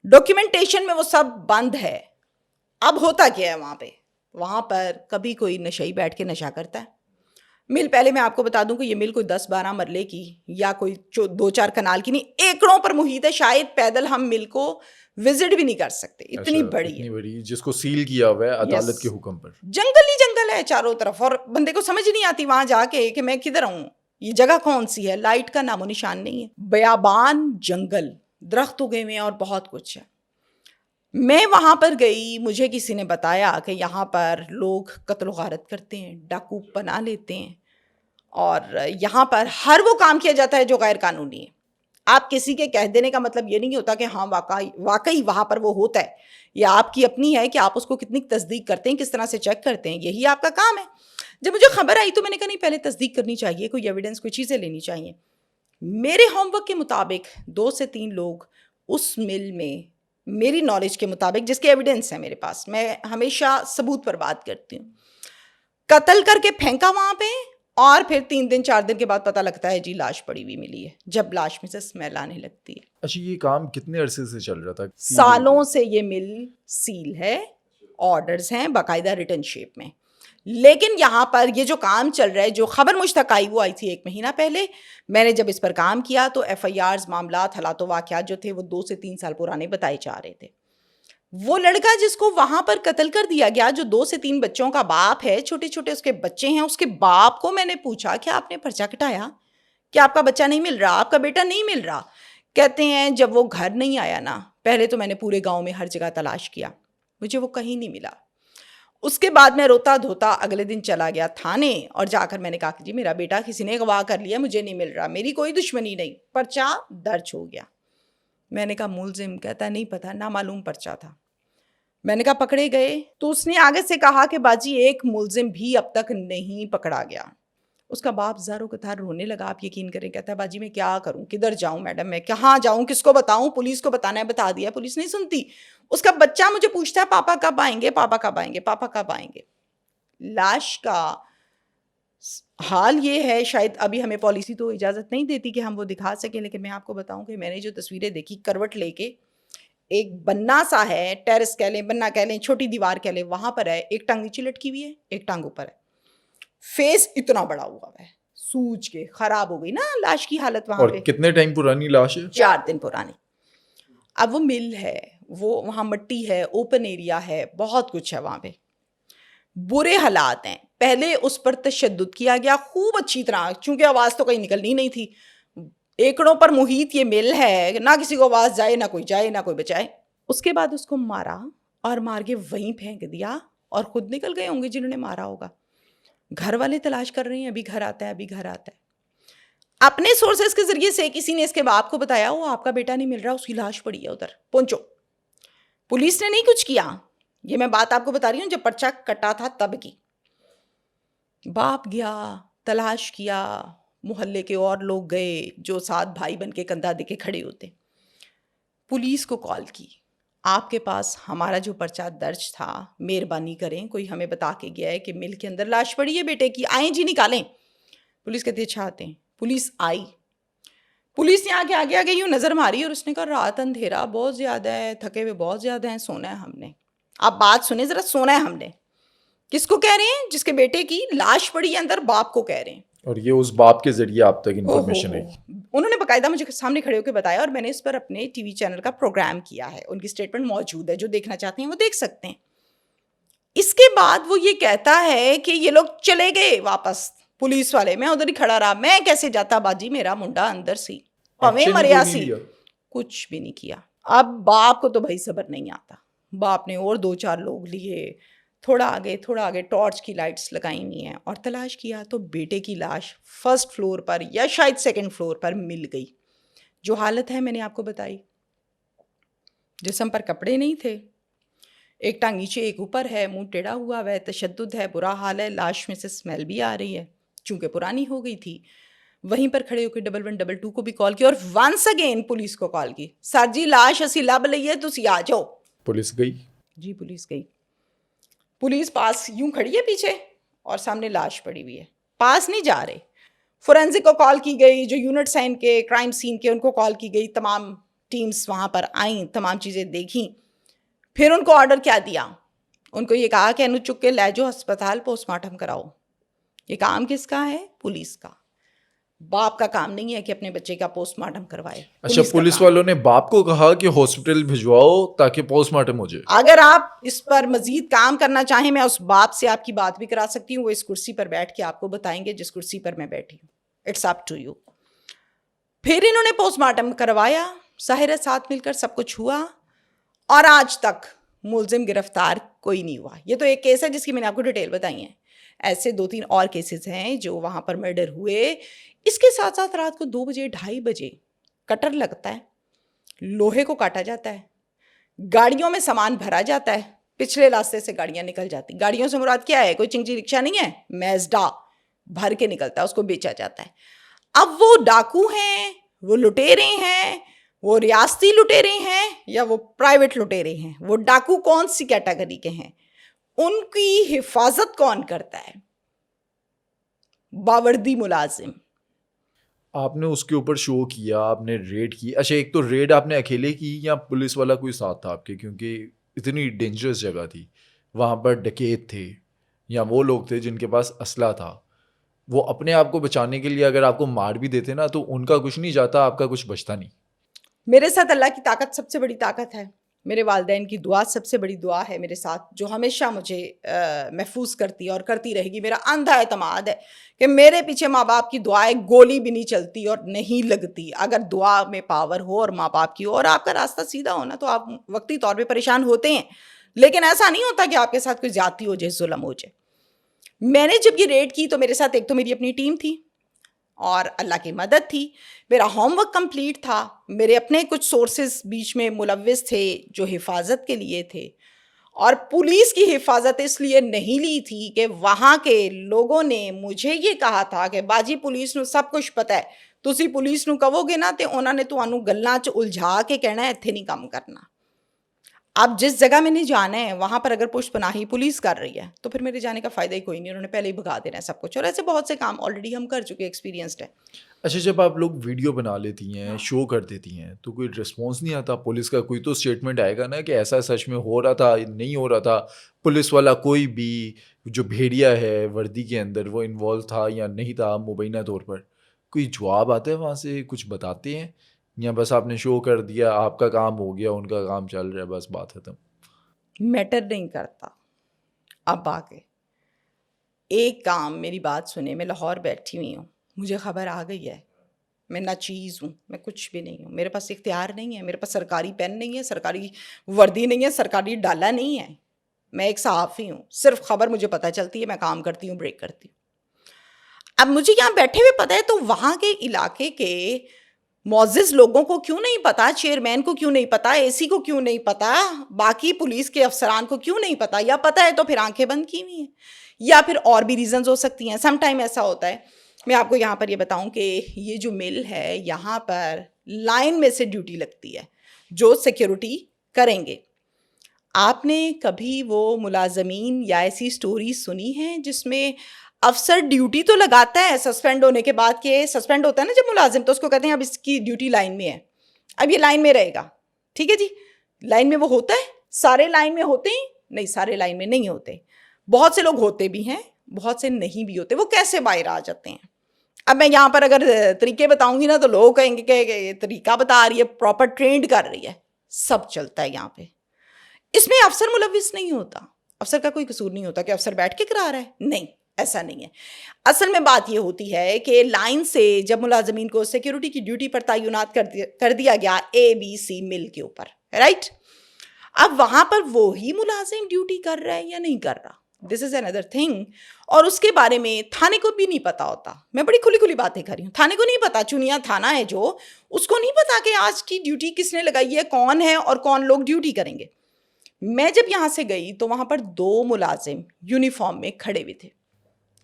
ڈاکیومنٹیشن میں وہ سب بند ہے. اب ہوتا کیا ہے وہاں پر کبھی کوئی نشئی بیٹھ کے نشہ کرتا ہے. مل, پہلے میں آپ کو بتا دوں کہ یہ مل کوئی 10-12 مرلے کی یا کوئی 2-4 کنال کی نہیں, ایکڑوں پر محیط ہے. شاید پیدل ہم مل کو وزٹ بھی نہیں کر سکتے, اتنی بڑی ہے,
جس کو سیل کیا ہوا ہے عدالت کے حکم پر.
جنگل ہی جنگل ہے چاروں طرف, اور بندے کو سمجھ نہیں آتی وہاں جا کے کہ میں کدھر ہوں, یہ جگہ کون سی ہے. لائٹ کا نام و نشان نہیں ہے, بیابان جنگل, درخت اگے ہوئے ہیں اور بہت کچھ ہے. میں وہاں پر گئی, مجھے کسی نے بتایا کہ یہاں پر لوگ قتل و غارت کرتے ہیں, ڈاکو پناہ لیتے ہیں, اور یہاں پر ہر وہ کام کیا جاتا ہے جو غیر قانونی ہے. آپ کسی کے کہہ دینے کا مطلب یہ نہیں ہوتا کہ ہاں واقعی وہاں پر وہ ہوتا ہے. یہ آپ کی اپنی ہے کہ آپ اس کو کتنی تصدیق کرتے ہیں, کس طرح سے چیک کرتے ہیں, یہی آپ کا کام ہے. جب مجھے خبر آئی تو میں نے کہا نہیں, پہلے تصدیق کرنی چاہیے, کوئی ایویڈنس, کوئی چیزیں لینی چاہیے. میرے ہوم ورک کے مطابق 2 سے 3 لوگ اس مل میں, میری نالج کے مطابق, جس کے ایویڈنس ہے میرے پاس, میں ہمیشہ ثبوت پر بات کرتی ہوں, قتل کر کے پھینکا وہاں پہ, اور پھر 3 دن 4 دن کے بعد پتہ لگتا ہے جی لاش پڑی ہوئی ملی ہے, جب لاش میں سے اسمیل آنے لگتی ہے.
اچھا, یہ کام کتنے عرصے سے چل رہا تھا؟
سالوں سے یہ مل سیل ہے, آرڈرز ہیں باقاعدہ ریٹن شیپ میں. لیکن یہاں پر یہ جو کام چل رہا ہے, جو خبر مجھ تک آئی وہ آئی تھی 1 مہینہ پہلے. میں نے جب اس پر کام کیا تو ایف آئی آرز, معاملات, حالات و واقعات جو تھے وہ 2 سے 3 سال پرانے بتائے جا رہے تھے. وہ لڑکا جس کو وہاں پر قتل کر دیا گیا, جو 2 سے 3 بچوں کا باپ ہے, چھوٹے چھوٹے اس کے بچے ہیں, اس کے باپ کو میں نے پوچھا کہ آپ نے پرچہ کٹایا, کہ آپ کا بچہ نہیں مل رہا, آپ کا بیٹا نہیں مل رہا, کہتے ہیں جب وہ گھر نہیں آیا نا، پہلے تو میں نے پورے گاؤں میں ہر جگہ تلاش کیا، مجھے وہ کہیں نہیں ملا۔ اس کے بعد میں روتا دھوتا اگلے دن چلا گیا تھانے، اور جا کر میں نے کہا کہ جی میرا بیٹا کسی نے اغوا کر لیا، مجھے نہیں مل رہا، میری کوئی دشمنی نہیں، پرچہ درج ہو گیا۔ میں نے کہا ملزم؟ کہتا نہیں پتا، نامعلوم پرچہ تھا۔ میں نے کہا پکڑے گئے؟ تو اس نے آگے سے کہا کہ باجی ایک ملزم بھی اب تک نہیں پکڑا گیا۔ اس کا باپ زاروں کے تھار رونے لگا، آپ یقین کریں، کہتا ہے باجی میں کیا کروں، کدھر جاؤں میڈم، میں کہاں جاؤں، کس کو بتاؤں، پولیس کو بتانا ہے بتا دیا، پولیس نہیں سنتی۔ اس کا بچہ مجھے پوچھتا ہے پاپا کب آئیں گے، پاپا کب آئیں گے، پاپا کب آئیں گے۔ لاش کا حال یہ ہے، شاید ابھی ہمیں پالیسی تو اجازت نہیں دیتی کہ ہم وہ دکھا سکیں، لیکن میں آپ کو بتاؤں کہ میں نے جو تصویریں دیکھی، کروٹ لے کے ایک بننا سا ہے، ٹیرس کہہ لیں، بننا کہہ لیں، چھوٹی دیوار کہہ لیں، وہاں پر ہے، ایک ٹانگ نیچے لٹکی ہوئی ہے، ایک ٹانگ اوپر ہے، فیس اتنا بڑا ہوا ہے، سوج کے خراب ہو گئی نا لاش کی حالت وہاں
اور
پہ۔
کتنے ٹائم پرانی لاش ہے؟
4 دن پرانی۔ اب وہ مل ہے، وہ وہاں مٹی ہے، اوپن ایریا ہے، بہت کچھ ہے وہاں پہ، برے حالات ہیں۔ پہلے اس پر تشدد کیا گیا خوب اچھی طرح، چونکہ آواز تو کہیں نکلنی نہیں تھی، ایکڑوں پر محیط یہ مل ہے، نہ کسی کو آواز جائے، نہ کوئی جائے، نہ کوئی بچائے۔ اس کے بعد اس کو مارا، اور مار کے وہیں پھینک دیا، اور خود نکل گئے ہوں گے جنہوں نے مارا ہوگا۔ گھر والے تلاش کر رہے ہیں، ابھی گھر آتا ہے، ابھی گھر آتا ہے۔ اپنے سورسز کے ذریعے سے کسی نے اس کے باپ کو بتایا، وہ آپ کا بیٹا نہیں مل رہا، اس کی لاش پڑی ہے ادھر، پہنچو۔ پولیس نے نہیں کچھ کیا، یہ میں بات آپ کو بتا رہی ہوں جب پرچہ کٹا تھا تب کی۔ باپ گیا، تلاش کیا، محلے کے اور لوگ گئے جو ساتھ بھائی بن کے کندھا دے کے کھڑے ہوتے، پولیس کو کال کی، آپ کے پاس ہمارا جو پرچہ درج تھا، مہربانی کریں، کوئی ہمیں بتا کے گیا ہے کہ مل کے اندر لاش پڑی ہے بیٹے کی، آئیں جی نکالیں۔ پولیس کہتی ہے اچھا آتے ہیں۔ پولیس آئی، پولیس نے آگے آگے آگے یوں نظر ماری، اور اس نے کہا رات اندھیرا بہت زیادہ ہے، تھکے ہوئے بہت زیادہ ہیں، سونا ہے ہم نے۔ آپ بات سنیں ذرا، سونا ہے ہم نے کس کو کہہ رہے ہیں؟ جس کے بیٹے کی لاش پڑی ہے اندر، باپ کو کہہ رہے ہیں۔
اور یہ اس باپ کے ذریعے آپ تک انفارمیشن ہے؟
انہوں نے باقاعدہ مجھے سامنے کھڑے ہو کے بتایا، اور میں نے اس پر اپنے ٹی وی چینل کا پروگرام کیا ہے، ان کی سٹیٹمنٹ موجود ہے، جو دیکھنا چاہتے ہیں وہ دیکھ سکتے ہیں۔ اس کے بعد وہ یہ کہتا ہے کہ یہ لوگ چلے گئے واپس، پولیس والے، میں ادھر ہی کھڑا رہا، میں کیسے جاتا باجی، میرا منڈا اندر سی، پویں مریا سی، کچھ بھی نہیں کیا۔ اب باپ کو تو بھائی صبر نہیں آتا، باپ نے اور 2-4 لوگ لیے، تھوڑا آگے ٹارچ کی لائٹس لگائی ہوئی ہیں، اور تلاش کیا تو بیٹے کی لاش فرسٹ فلور پر یا شاید سیکنڈ فلور پر مل گئی۔ جو حالت ہے میں نے آپ کو بتائی، جسم پر کپڑے نہیں تھے، ایک ٹانگ نیچے ایک اوپر ہے، منہ ٹیڑھا ہوا ہے، تشدد ہے، برا حال ہے، لاش میں سے اسمیل بھی آ رہی ہے، چونکہ پرانی ہو گئی تھی۔ وہیں پر کھڑے ہو کے 1122 کو بھی کال کی، اور ونس اگین پولیس کو کال کی، سر جی لاش اسی لب لئیے، تسی آ جاؤ۔
پولیس گئی؟
جی پولیس گئی، پولیس پاس یوں کھڑی ہے پیچھے، اور سامنے لاش پڑی ہوئی ہے، پاس نہیں جا رہے۔ فورینزک کو کال کی گئی، جو یونٹس ہیں ان کے کرائم سین کے، ان کو کال کی گئی، تمام ٹیمز وہاں پر آئیں، تمام چیزیں دیکھیں۔ پھر ان کو آرڈر کیا دیا، ان کو یہ کہا کہ انو چک کے لے جاؤ ہسپتال، پوسٹ مارٹم کراؤ۔ یہ کام کس کا ہے؟ پولیس کا۔ باپ کا کام نہیں ہے کہ اپنے بچے کا پوسٹ مارٹم کروائے۔
اچھا، پولیس والوں نے باپ کو کہا کہ ہاسپٹل بھجواؤ تاکہ پوسٹ مارٹم ہو جائے؟
اگر آپ اس پر مزید کام کرنا چاہیں، میں اس باپ سے آپ کی بات بھی کرا سکتی ہوں، وہ اس کرسی پر بیٹھ کے آپ کو بتائیں گے جس کرسی پر میں بیٹھی ہوں۔ It's up to you. پھر انہوں نے پوسٹ مارٹم کروایا، ظاہر ساتھ مل کر سب کچھ ہوا، اور آج تک ملزم گرفتار کوئی نہیں ہوا۔ یہ تو ایک کیس ہے جس کی میں نے آپ کو ڈیٹیل بتائی ہیں، ایسے 2-3 اور کیسز ہیں جو وہاں پر مرڈر ہوئے۔ اس کے ساتھ ساتھ رات کو 2 بجے 2:30 بجے کٹر لگتا ہے، لوہے کو کاٹا جاتا ہے، گاڑیوں میں سامان بھرا جاتا ہے، پچھلے راستے سے گاڑیاں نکل جاتی، گاڑیوں سے مراد کیا ہے؟ کوئی چنگچی رکشا نہیں ہے، میزڈا بھر کے نکلتا ہے، اس کو بیچا جاتا ہے۔ اب وہ ڈاکو ہیں، وہ لٹیرے ہیں، وہ ریاستی لٹیرے ہیں یا وہ پرائیویٹ لٹیرے ہیں، وہ ڈاکو کون سی کیٹیگری کے ہیں، ان کی حفاظت کون کرتا ہے؟ باوردی ملازم۔
آپ نے اس کے اوپر شو کیا، آپ نے ریڈ کی۔ اچھا، ایک تو ریڈ آپ نے اکیلے کی یا پولیس والا کوئی ساتھ تھا آپ کے؟ کیونکہ اتنی ڈینجرس جگہ تھی، وہاں پر ڈکیت تھے یا وہ لوگ تھے جن کے پاس اسلحہ تھا، وہ اپنے آپ کو بچانے کے لیے اگر آپ کو مار بھی دیتے نا تو ان کا کچھ نہیں جاتا، آپ کا کچھ بچتا نہیں۔
میرے ساتھ اللہ کی طاقت سب سے بڑی طاقت ہے، میرے والدین کی دعا سب سے بڑی دعا ہے میرے ساتھ، جو ہمیشہ مجھے محفوظ کرتی ہے اور کرتی رہے گی. میرا اندھا اعتماد ہے کہ میرے پیچھے ماں باپ کی دعائیں گولی بھی نہیں چلتی اور نہیں لگتی. اگر دعا میں پاور ہو اور ماں باپ کی ہو اور آپ کا راستہ سیدھا ہونا تو آپ وقتی طور پہ پریشان ہوتے ہیں، لیکن ایسا نہیں ہوتا کہ آپ کے ساتھ کوئی زیادتی ہو جائے، ظلم ہو جائے. میں نے جب یہ ریڈ کی تو میرے ساتھ ایک تو میری اپنی ٹیم تھی اور اللہ کی مدد تھی. میرا ہوم ورک کمپلیٹ تھا. میرے اپنے کچھ سورسز بیچ میں ملوث تھے جو حفاظت کے لیے تھے، اور پولیس کی حفاظت اس لیے نہیں لی تھی کہ وہاں کے لوگوں نے مجھے یہ کہا تھا کہ باجی پولیس نو سب کچھ پتہ ہے، تسی پولیس نو کہو گے نا تے انہوں نے تانوں گلاں چ الجھا کے کہنا ہے ایتھے نہیں کام کرنا. اب جس جگہ میں نے جانا ہے وہاں پر اگر پشت پناہی پولیس کر رہی ہے تو پھر میرے جانے کا فائدہ ہی کوئی نہیں. انہوں نے پہلے ہی بھگا دینا ہے سب کچھ، اور ایسے بہت سے کام آلریڈی ہم کر چکے، ایکسپیرینسڈ ہے.
اچھا، جب آپ لوگ ویڈیو بنا لیتی ہیں، شو کر دیتی ہیں، تو کوئی رسپانس نہیں آتا پولیس کا؟ کوئی تو اسٹیٹمنٹ آئے گا نا کہ ایسا سچ میں ہو رہا تھا، نہیں ہو رہا تھا، پولیس والا کوئی بھی جو بھیڑیا ہے وردی کے اندر وہ انوالو تھا یا نہیں تھا مبینہ طور پر؟ کوئی جواب آتا ہے وہاں سے؟ کچھ بتاتے ہیں یا بس آپ نے شو کر دیا، آپ کا کام ہو گیا، ان کا کام چل رہا ہے، بس بات ختم؟
میٹر نہیں کرتا. اب آگے ایک کام، میری بات سنیں، میں لاہور بیٹھی ہوئی ہوں، مجھے خبر آ گئی ہے، میں ناچیز ہوں، میں کچھ بھی نہیں ہوں، میرے پاس اختیار نہیں ہے، میرے پاس سرکاری پین نہیں ہے، سرکاری وردی نہیں ہے، سرکاری ڈالا نہیں ہے. میں ایک صحافی ہوں، صرف خبر مجھے پتہ چلتی ہے، میں کام کرتی ہوں، بریک کرتی ہوں. اب مجھے یہاں بیٹھے ہوئے پتہ ہے تو وہاں کے علاقے کے معزز لوگوں کو کیوں نہیں پتا، چیئرمین کو کیوں نہیں پتا، اے سی کو کیوں نہیں پتا، باقی پولیس کے افسران کو کیوں نہیں پتا؟ یا پتا ہے تو پھر آنکھیں بند کی ہوئی ہیں، یا پھر اور بھی ریزنز ہو سکتی ہیں. سم ٹائم ایسا ہوتا ہے. میں آپ کو یہاں پر یہ بتاؤں کہ یہ جو مل ہے یہاں پر لائن میں سے ڈیوٹی لگتی ہے جو سیکیورٹی کریں گے. آپ نے کبھی وہ ملازمین یا ایسی سٹوری سنی ہے جس میں افسر ڈیوٹی تو لگاتا ہے سسپینڈ ہونے کے بعد، کہ سسپینڈ ہوتا ہے نا جب ملازم تو اس کو کہتے ہیں اب اس کی ڈیوٹی لائن میں ہے، اب یہ لائن میں رہے گا، ٹھیک ہے جی؟ لائن میں وہ ہوتا ہے. سارے لائن میں ہوتے ہیں؟ نہیں، سارے لائن میں نہیں ہوتے. بہت سے لوگ ہوتے بھی ہیں، بہت سے نہیں بھی ہوتے. وہ کیسے باہر آ جاتے ہیں؟ اب میں یہاں پر اگر طریقے بتاؤں گی نا تو لوگ کہیں گے کہ یہ طریقہ بتا رہی ہے، پراپر ٹرینڈ کر رہی ہے. سب چلتا ہے یہاں پہ. اس میں افسر ملوث نہیں ہوتا، افسر کا کوئی قصور نہیں ہوتا کہ افسر بیٹھ کے کرا رہا ہے، نہیں، ایسا نہیں ہے. اصل میں بات یہ ہوتی ہے کہ لائن سے جب ملازمین کو سیکیورٹی کی ڈیوٹی پر تعینات کر دیا گیا اے بی سی مل کے اوپر، رائٹ؟ اب وہاں پر وہی ملازم ڈیوٹی کر رہا ہے یا نہیں کر رہا، دس از اندر تھنگ. اور اس کے بارے میں تھانے کو بھی نہیں پتا ہوتا. میں بڑی کھلی کھلی باتیں کر رہی ہوں. تھانے کو نہیں پتا، چنیا تھانہ ہے جو، اس کو نہیں پتا کہ آج کی ڈیوٹی کس نے لگائی ہے، کون ہے اور کون لوگ ڈیوٹی کریں گے. میں جب یہاں سے گئی تو وہاں پر 2 ملازم یونیفارم میں کھڑے ہوئے تھے،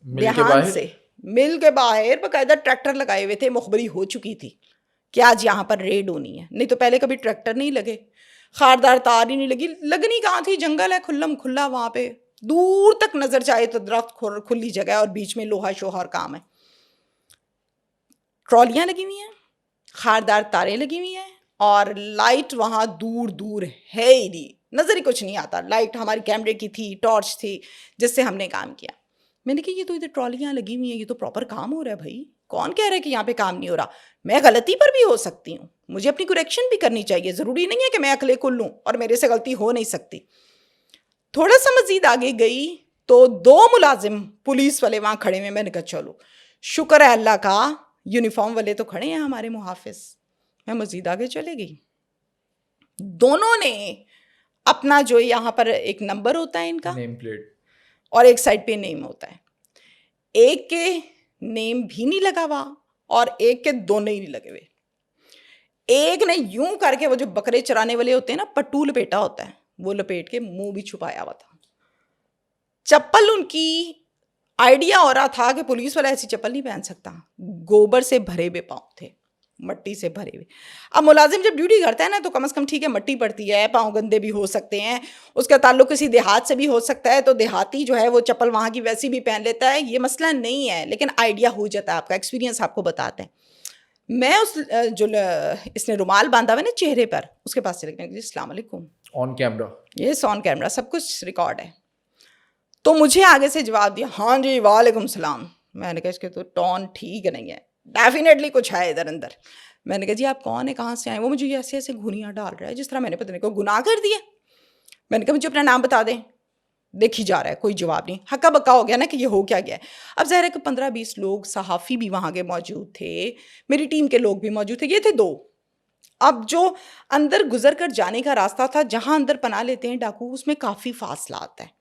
مل کے
دھیان
باہر؟
سے مل کے باہر باقاعدہ ٹریکٹر لگائے ہوئے تھے. مخبری ہو چکی تھی کہ آج یہاں پر ریڈ ہونی ہے، نہیں تو پہلے کبھی ٹریکٹر نہیں لگے، خاردار تار ہی نہیں لگی. لگنی کہاں تھی؟ جنگل ہے کھلم کھلا، وہاں پہ دور تک نظر جائے تو درخت، کھلی جگہ ہے اور بیچ میں لوہا شوہا اور کام ہے. ٹرالیاں لگی ہوئی ہیں، خاردار تاریں لگی ہوئی ہیں، اور لائٹ وہاں دور دور ہے ہی نہیں، نظر ہی کچھ نہیں آتا. لائٹ ہماری کیمرے کی تھی، ٹارچ تھی جس سے ہم نے کام کیا. میں نے کہا یہ تو ادھر ٹرالیاں لگی ہوئی ہیں، یہ تو پراپر کام ہو رہا ہے بھائی، کون کہہ رہا ہے کہ یہاں پہ کام نہیں ہو رہا؟ میں غلطی پر بھی ہو سکتی ہوں، مجھے اپنی کریکشن بھی کرنی چاہیے، ضروری نہیں ہے کہ میں عقلِ کل ہوں اور میرے سے غلطی ہو نہیں سکتی. تھوڑا سا مزید آگے گئی تو 2 ملازم پولیس والے وہاں کھڑے ہوئے. میں نے کہا چلو شکر ہے اللہ کا، یونیفارم والے تو کھڑے ہیں ہمارے محافظ. میں مزید آگے چلے گئی. دونوں نے اپنا جو یہاں پر ایک نمبر ہوتا ہے ان کا،
نیم پلیٹ،
اور ایک سائڈ پہ نیم ہوتا ہے. ایک کے نیم بھی نہیں لگا ہوا اور ایک کے دونوں ہی نہیں لگے ہوئے. ایک نے یوں کر کے وہ جو بکرے چرانے والے ہوتے ہیں نا، پٹو لپیٹا ہوتا ہے، وہ لپیٹ کے منہ بھی چھپایا ہوا تھا. چپل ان کی آئیڈیا ہو رہا تھا کہ پولیس والا ایسی چپل نہیں پہن سکتا. گوبر سے بھرے ہوئے پاؤں تھے، مٹی سے بھرے ہوئے. اب ملازم جب ڈیوٹی کرتا ہے نا تو کم از کم ٹھیک ہے مٹی پڑتی ہے، پاؤں گندے بھی ہو سکتے ہیں، اس کا تعلق کسی دیہات سے بھی ہو سکتا ہے، تو دیہاتی جو ہے وہ چپل وہاں کی ویسی بھی پہن لیتا ہے، یہ مسئلہ نہیں ہے، لیکن آئیڈیا ہو جاتا ہے. آپ کا ایکسپیرینس آپ کو بتاتے ہیں. میں اس نے رومال باندھا ہوا نا چہرے پر، اس کے پاس سے لگنے لگی السلام علیکم،
آن کیمرہ.
یہ آن کیمرہ سب کچھ ریکارڈ ہے. تو مجھے آگے سے جواب دیا ہاں جی وعلیکم السلام. میں نے کہا اس کے تو ٹون ٹھیک نہیں ہے، ڈیفینیٹلی کچھ ہے ادھر اندر. میں نے کہا جی آپ کون ہیں, کہاں سے آئے؟ وہ مجھے ایسے ایسے گھونیاں ڈال رہا ہے جس طرح میں نے پتہ نہیں کوئی گناہ کر دیا. میں نے کہا مجھے اپنا نام بتا دیں. دیکھی جا رہا ہے, کوئی جواب نہیں. ہکا بکا ہو گیا نا کہ یہ ہو کیا گیا ہے. اب ظاہر ہے کہ 15-20 لوگ صحافی بھی وہاں کے موجود تھے, میری ٹیم کے لوگ بھی موجود تھے, یہ تھے 2. اب جو اندر گزر کر جانے کا راستہ تھا, جہاں اندر پناہ لیتے ہیں ڈاکو, اس میں کافی فاصلہ آتا ہے.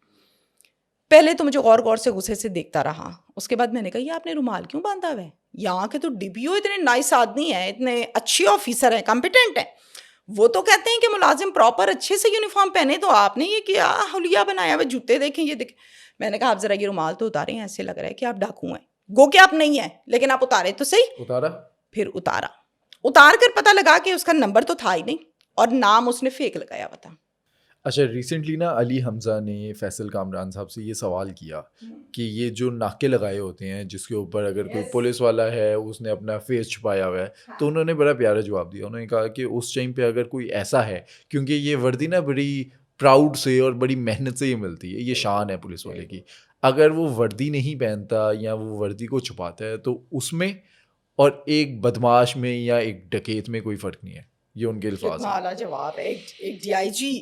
پہلے تو مجھے غور غور سے غصے سے دیکھتا رہا. اس کے بعد میں نے کہا یہ آپ نے رومال کیوں باندھا ہوا ہے؟ یہاں کے تو ڈی پی او اتنے نائس آدمی ہیں, اتنے اچھے آفیسر ہیں, کمپیٹنٹ ہیں, وہ تو کہتے ہیں کہ ملازم پراپر اچھے سے یونیفارم پہنے, تو آپ نے یہ کیا حلیہ بنایا ہوا, جوتے دیکھیں, یہ دیکھیں. میں نے کہا آپ ذرا یہ رومال تو اتاریں, ایسے لگ رہا ہے کہ آپ ڈاکو ہیں. گو کہ آپ نہیں ہیں, لیکن آپ اتارے تو صحیح.
اتارا.
پھر اتار کر پتہ لگا کہ اس کا نمبر تو تھا ہی نہیں, اور نام اس نے فیک لگایا ہوا تھا.
اچھا, ریسنٹلی نا علی حمزہ نے فیصل کامران صاحب سے یہ سوال کیا کہ یہ جو ناکے لگائے ہوتے ہیں جس کے اوپر اگر کوئی پولیس والا ہے اس نے اپنا فیس چھپایا ہوا ہے, تو انہوں نے بڑا پیارا جواب دیا. انہوں نے کہا کہ اس ٹائم پہ اگر کوئی ایسا ہے, کیونکہ یہ وردی نا بڑی پراؤڈ سے اور بڑی محنت سے یہ ملتی ہے, یہ شان ہے پولیس والے کی, اگر وہ وردی نہیں پہنتا یا وہ وردی کو چھپاتا ہے تو اس میں اور ایک بدماش میں یا ایک ڈکیت میں کوئی فرق نہیں ہے. یہ ان کے الفاظ ہیں.
اعلیٰ جواب ہے. ایک ڈی آئی جی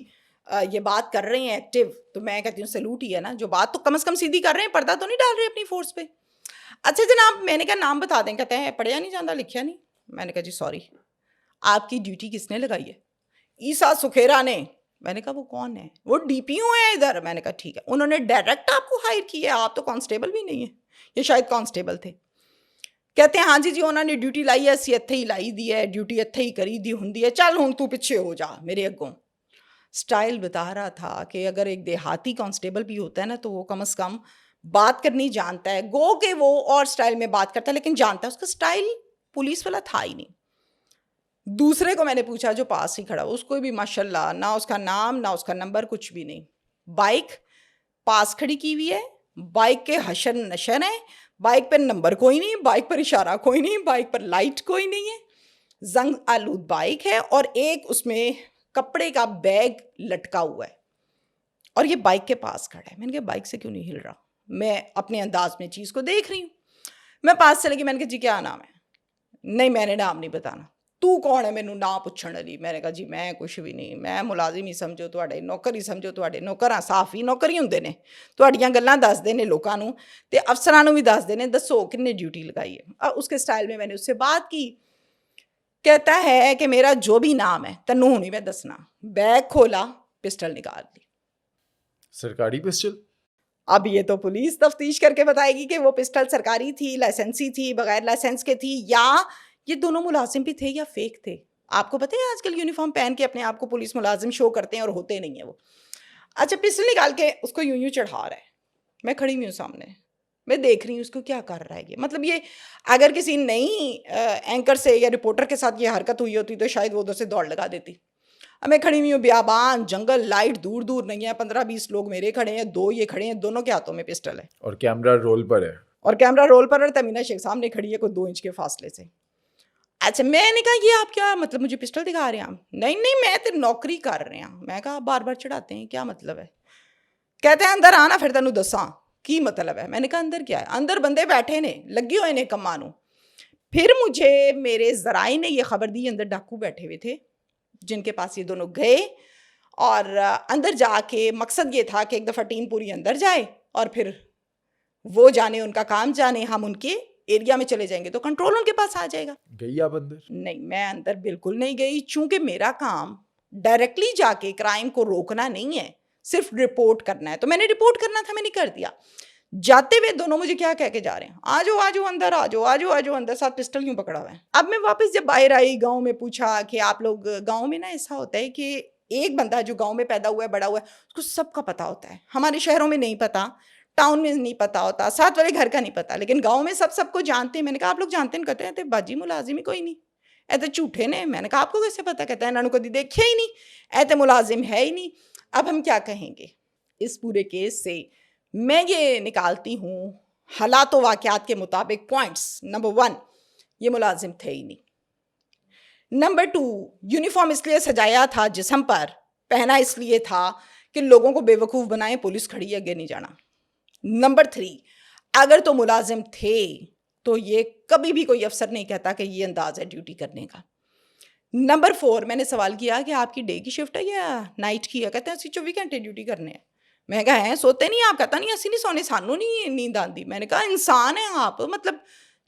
یہ بات کر رہے ہیں ایکٹیو, تو میں کہتی ہوں سلوٹ ہی ہے نا, جو بات تو کم از کم سیدھی کر رہے ہیں, پردہ تو نہیں ڈال رہے اپنی فورس پہ. اچھا جناب, میں نے کہا نام بتا دیں, کہتے ہیں پڑھیا نہیں جاتا, لکھیا نہیں. میں نے کہا جی سوری, آپ کی ڈیوٹی کس نے لگائی ہے؟ عیسیٰ سکھیرا نے. میں نے کہا وہ کون ہے؟ وہ ڈی پی او ہیں ادھر. میں نے کہا ٹھیک ہے, انہوں نے ڈائریکٹ آپ کو ہائر کیا ہے, آپ تو کانسٹیبل بھی نہیں ہیں, یہ شاید کانسٹیبل تھے. کہتے ہیں ہاں جی انہوں نے ڈیوٹی لائی ہے, اسی اتھے ہی لائی دی ہے, ڈیوٹی اتھے ہی کری دی ہوں, چل ہوں تو پیچھے ہو جا میرے اگوں. سٹائل بتا رہا تھا کہ اگر ایک دیہاتی کانسٹیبل بھی ہوتا ہے نا, تو وہ کم از کم بات کرنی جانتا ہے. گو کہ وہ اور سٹائل میں بات کرتا ہے, لیکن جانتا ہے. اس کا سٹائل پولیس والا تھا ہی نہیں. دوسرے کو میں نے پوچھا جو پاس ہی کھڑا, اس کو بھی ماشاءاللہ نہ اس کا نام نہ اس کا نمبر, کچھ بھی نہیں. بائک پاس کھڑی کی ہوئی ہے, بائک کے حشر نشر ہیں, بائک پر نمبر کوئی نہیں, بائک پر اشارہ کوئی نہیں, بائک پر لائٹ کوئی نہیں ہے, زنگ آلود بائک ہے, اور ایک اس میں کپڑے کا بیگ لٹکا ہوا ہے, اور یہ بائک کے پاس کھڑا ہے. میں نے کہا بائک سے کیوں نہیں ہل رہا؟ میں اپنے انداز میں چیز کو دیکھ رہی ہوں. میں پاس چلے گی, میں نے کہا جی کیا نام ہے؟ نہیں میں نے نام نہیں بتانا. تو کون ہے مینوں نہ پوچھن والی؟ میں نے کہا جی میں کچھ بھی نہیں, میں ملازم ہی سمجھو تواڈے, نوکر ہی سمجھو تواڈے. نوکراں صاف ہی نوکر ہی ہوندے نے, تواڈیاں گلاں دسدے نے لوکاں نوں تے افسراں نوں بھی دسدے نے, دسو کنے ڈیوٹی لگائی ہے. اس کے سٹائل میں نے اس سے بات کی. کہتا ہے کہ میرا جو بھی نام ہے تنوں نہیں میں دسنا. بیگ کھولا, پسٹل نکال لی.
سرکاری پسٹل.
اب یہ تو پولیس تفتیش کر کے بتائے گی کہ وہ پسٹل سرکاری تھی, لائسنسی تھی, بغیر لائسنس کے تھی, یا یہ دونوں ملازم بھی تھے یا فیک تھے. آپ کو پتہ ہے آج کل یونیفارم پہن کے اپنے آپ کو پولیس ملازم شو کرتے ہیں اور ہوتے نہیں ہیں وہ. اچھا پسٹل نکال کے اس کو یوں چڑھا رہا ہے. میں کھڑی ہوئی ہوں سامنے, میں دیکھ رہی ہوں اس کو کیا کر رہا ہے یہ. مطلب یہ اگر کسی نئی اینکر سے یا رپورٹر کے ساتھ یہ حرکت ہوئی ہوتی تو شاید وہ ادھر سے دوڑ لگا دیتی. اب میں کھڑی ہوئی ہوں, بیابان, جنگل, لائٹ دور دور نہیں ہے, 15-20 لوگ میرے کھڑے ہیں, 2 یہ کھڑے ہیں, دونوں کے ہاتھوں میں پسٹل ہے,
اور کیمرہ رول پر ہے.
اور کیمرہ رول پر, اور تمینہ شیخ سامنے کھڑی ہے کوئی 2 انچ کے فاصلے سے. اچھا میں نے کہا یہ آپ کیا مطلب مجھے پسٹل دکھا رہے ہیں آپ؟ نہیں میں تو نوکری کر رہے ہیں. میں کہا بار بار چڑھاتے ہیں, کیا مطلب ہے؟ کہتے ہیں اندر آنا پھر تینوں دساں کی مطلب ہے. میں نے کہا اندر کیا ہے؟ اندر بندے بیٹھے نے, لگے ہوئے نے کمانوں. پھر مجھے میرے ذرائع نے یہ خبر دی اندر ڈاکو بیٹھے ہوئے تھے جن کے پاس یہ دونوں گئے, اور اندر جا کے مقصد یہ تھا کہ ایک دفعہ ٹیم پوری اندر جائے, اور پھر وہ جانے ان کا کام جانے, ہم ان کے ایریا میں چلے جائیں گے تو کنٹرول ان کے پاس آ جائے گا.
گئی آپ اندر؟
نہیں میں اندر بالکل نہیں گئی, چونکہ میرا کام ڈائریکٹلی جا کے کرائم کو روکنا نہیں ہے, صرف رپورٹ کرنا ہے. تو میں نے رپورٹ کرنا تھا, میں نے کر دیا. جاتے ہوئے دونوں مجھے کیا کہہ کے جا رہے ہیں, آجو اندر, آجو اندر, ساتھ پسٹل کیوں پکڑا ہوا ہے. اب میں واپس جب باہر آئی, گاؤں میں پوچھا کہ آپ لوگ گاؤں میں نا ایسا ہوتا ہے کہ ایک بندہ جو گاؤں میں پیدا ہوا ہے, بڑا ہوا ہے, اس کو سب کا پتا ہوتا ہے. ہمارے شہروں میں نہیں پتا, ٹاؤن میں نہیں پتا ہوتا, ساتھ والے گھر کا نہیں پتا, لیکن گاؤں میں سب کو جانتے ہیں. میں نے کہا آپ لوگ جانتے ہیں؟ کہتے ہیں باجی ملازم ہی کوئی نہیں, ایتے جھوٹے نے. میں نے کہا آپ کو کیسے پتا؟ کہتے ہیں انہوں نے کبھی دیکھے ہی نہیں, ایتے ملازم ہے ہی نہیں. اب ہم کیا کہیں گے اس پورے کیس سے؟ میں یہ نکالتی ہوں حالات و واقعات کے مطابق پوائنٹس. نمبر 1, یہ ملازم تھے ہی نہیں. نمبر 2, یونیفارم اس لیے سجایا تھا جسم پر, پہنا اس لیے تھا کہ لوگوں کو بے وقوف بنائیں, پولیس کھڑی ہے آگے نہیں جانا. نمبر 3, اگر تو ملازم تھے تو یہ کبھی بھی کوئی افسر نہیں کہتا کہ یہ انداز ہے ڈیوٹی کرنے کا. نمبر 4 میں نے سوال کیا کہ آپ کی ڈے کی شفٹ ہے یا نائٹ کی ہے؟ کہتے ہیں اسی 24 گھنٹے ڈیوٹی کرنے ہیں. میں کہا ہیں سوتے نہیں آپ؟ کہتا نہیں اسی نہیں سونے سانو نہیں نیند آتی. میں نے کہا انسان ہے آپ, مطلب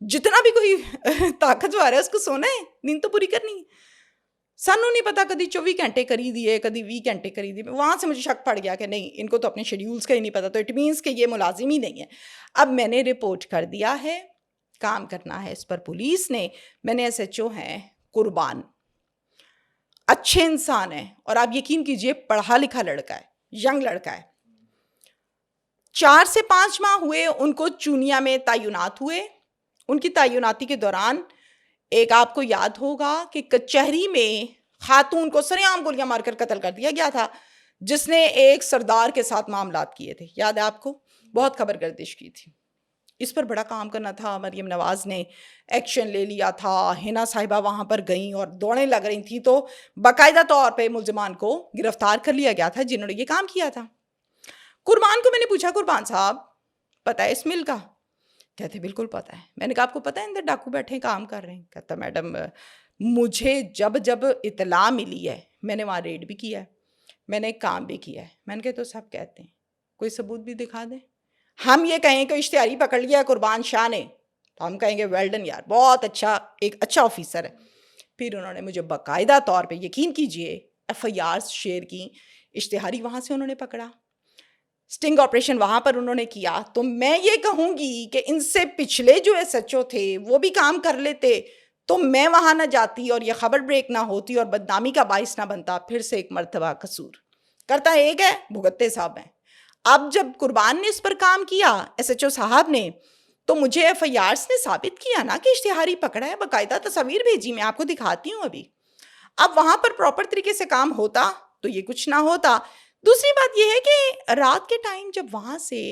جتنا بھی کوئی طاقتور ہے اس کو سونا ہے, نیند تو پوری کرنی ہے. سانو نہیں پتا کدی 24 گھنٹے کری دیے کدی 20 گھنٹے کری دیے. وہاں سے مجھے شک پڑ گیا کہ نہیں ان کو تو اپنے شیڈیولز کا ہی نہیں پتا, تو اٹ مینس کہ یہ ملازم ہی نہیں ہے. اب میں نے رپورٹ کر دیا ہے, کام کرنا ہے اس پر پولیس نے. میں نے ایس ایچ او ہیں قربان, اچھے انسان ہیں, اور آپ یقین کیجئے پڑھا لکھا لڑکا ہے, ینگ لڑکا ہے. 4 سے 5 ماہ ہوئے ان کو چونیا میں تعینات ہوئے. ان کی تعیناتی کے دوران ایک آپ کو یاد ہوگا کہ کچہری میں خاتون کو سرے عام گولیاں مار کر قتل کر دیا گیا تھا, جس نے ایک سردار کے ساتھ معاملات کیے تھے. یاد ہے آپ کو؟ بہت خبر گردش کی تھی. اس پر بڑا کام کرنا تھا. مریم نواز نے ایکشن لے لیا تھا. ہنا صاحبہ وہاں پر گئیں اور دوڑیں لگ رہی تھیں, تو باقاعدہ طور پہ ملزمان کو گرفتار کر لیا گیا تھا جنہوں نے یہ کام کیا تھا. قربان کو میں نے پوچھا, قربان صاحب پتہ ہے اس مل کا؟ کہتے بالکل پتہ ہے. میں نے کہا آپ کو پتہ ہے اندر ڈاکو بیٹھے ہیں کام کر رہے ہیں؟ کہتا میڈم مجھے جب اطلاع ملی ہے میں نے وہاں ریڈ بھی کیا ہے, میں نے کام بھی کیا ہے. میں نے کہا تو سب کہتے ہیں, کوئی ثبوت بھی دکھا دیں. ہم یہ کہیں کہ اشتہاری پکڑ لیا قربان شاہ نے, تو ہم کہیں گے ویل ڈن یار, بہت اچھا, ایک اچھا آفیسر ہے. پھر انہوں نے مجھے باقاعدہ طور پہ یقین کیجئے ایف آئی آر شیئر کی, اشتہاری وہاں سے انہوں نے پکڑا, سٹنگ آپریشن وہاں پر انہوں نے کیا. تو میں یہ کہوں گی کہ ان سے پچھلے جو ایس ایچ او تھے وہ بھی کام کر لیتے تو میں وہاں نہ جاتی اور یہ خبر بریک نہ ہوتی اور بدنامی کا باعث نہ بنتا. پھر سے ایک مرتبہ قصور کرتا ایک ہے, بھگتتے صاحب ہیں. اب جب قربان نے اس پر کام کیا ایس ایچ او صاحب نے, تو مجھے ایف آئی آرز نے ثابت کیا نا کہ اشتہاری پکڑا ہے, باقاعدہ تصاویر بھیجی, میں آپ کو دکھاتی ہوں ابھی. اب وہاں پر پراپر طریقے سے کام ہوتا تو یہ کچھ نہ ہوتا. دوسری بات یہ ہے کہ رات کے ٹائم جب وہاں سے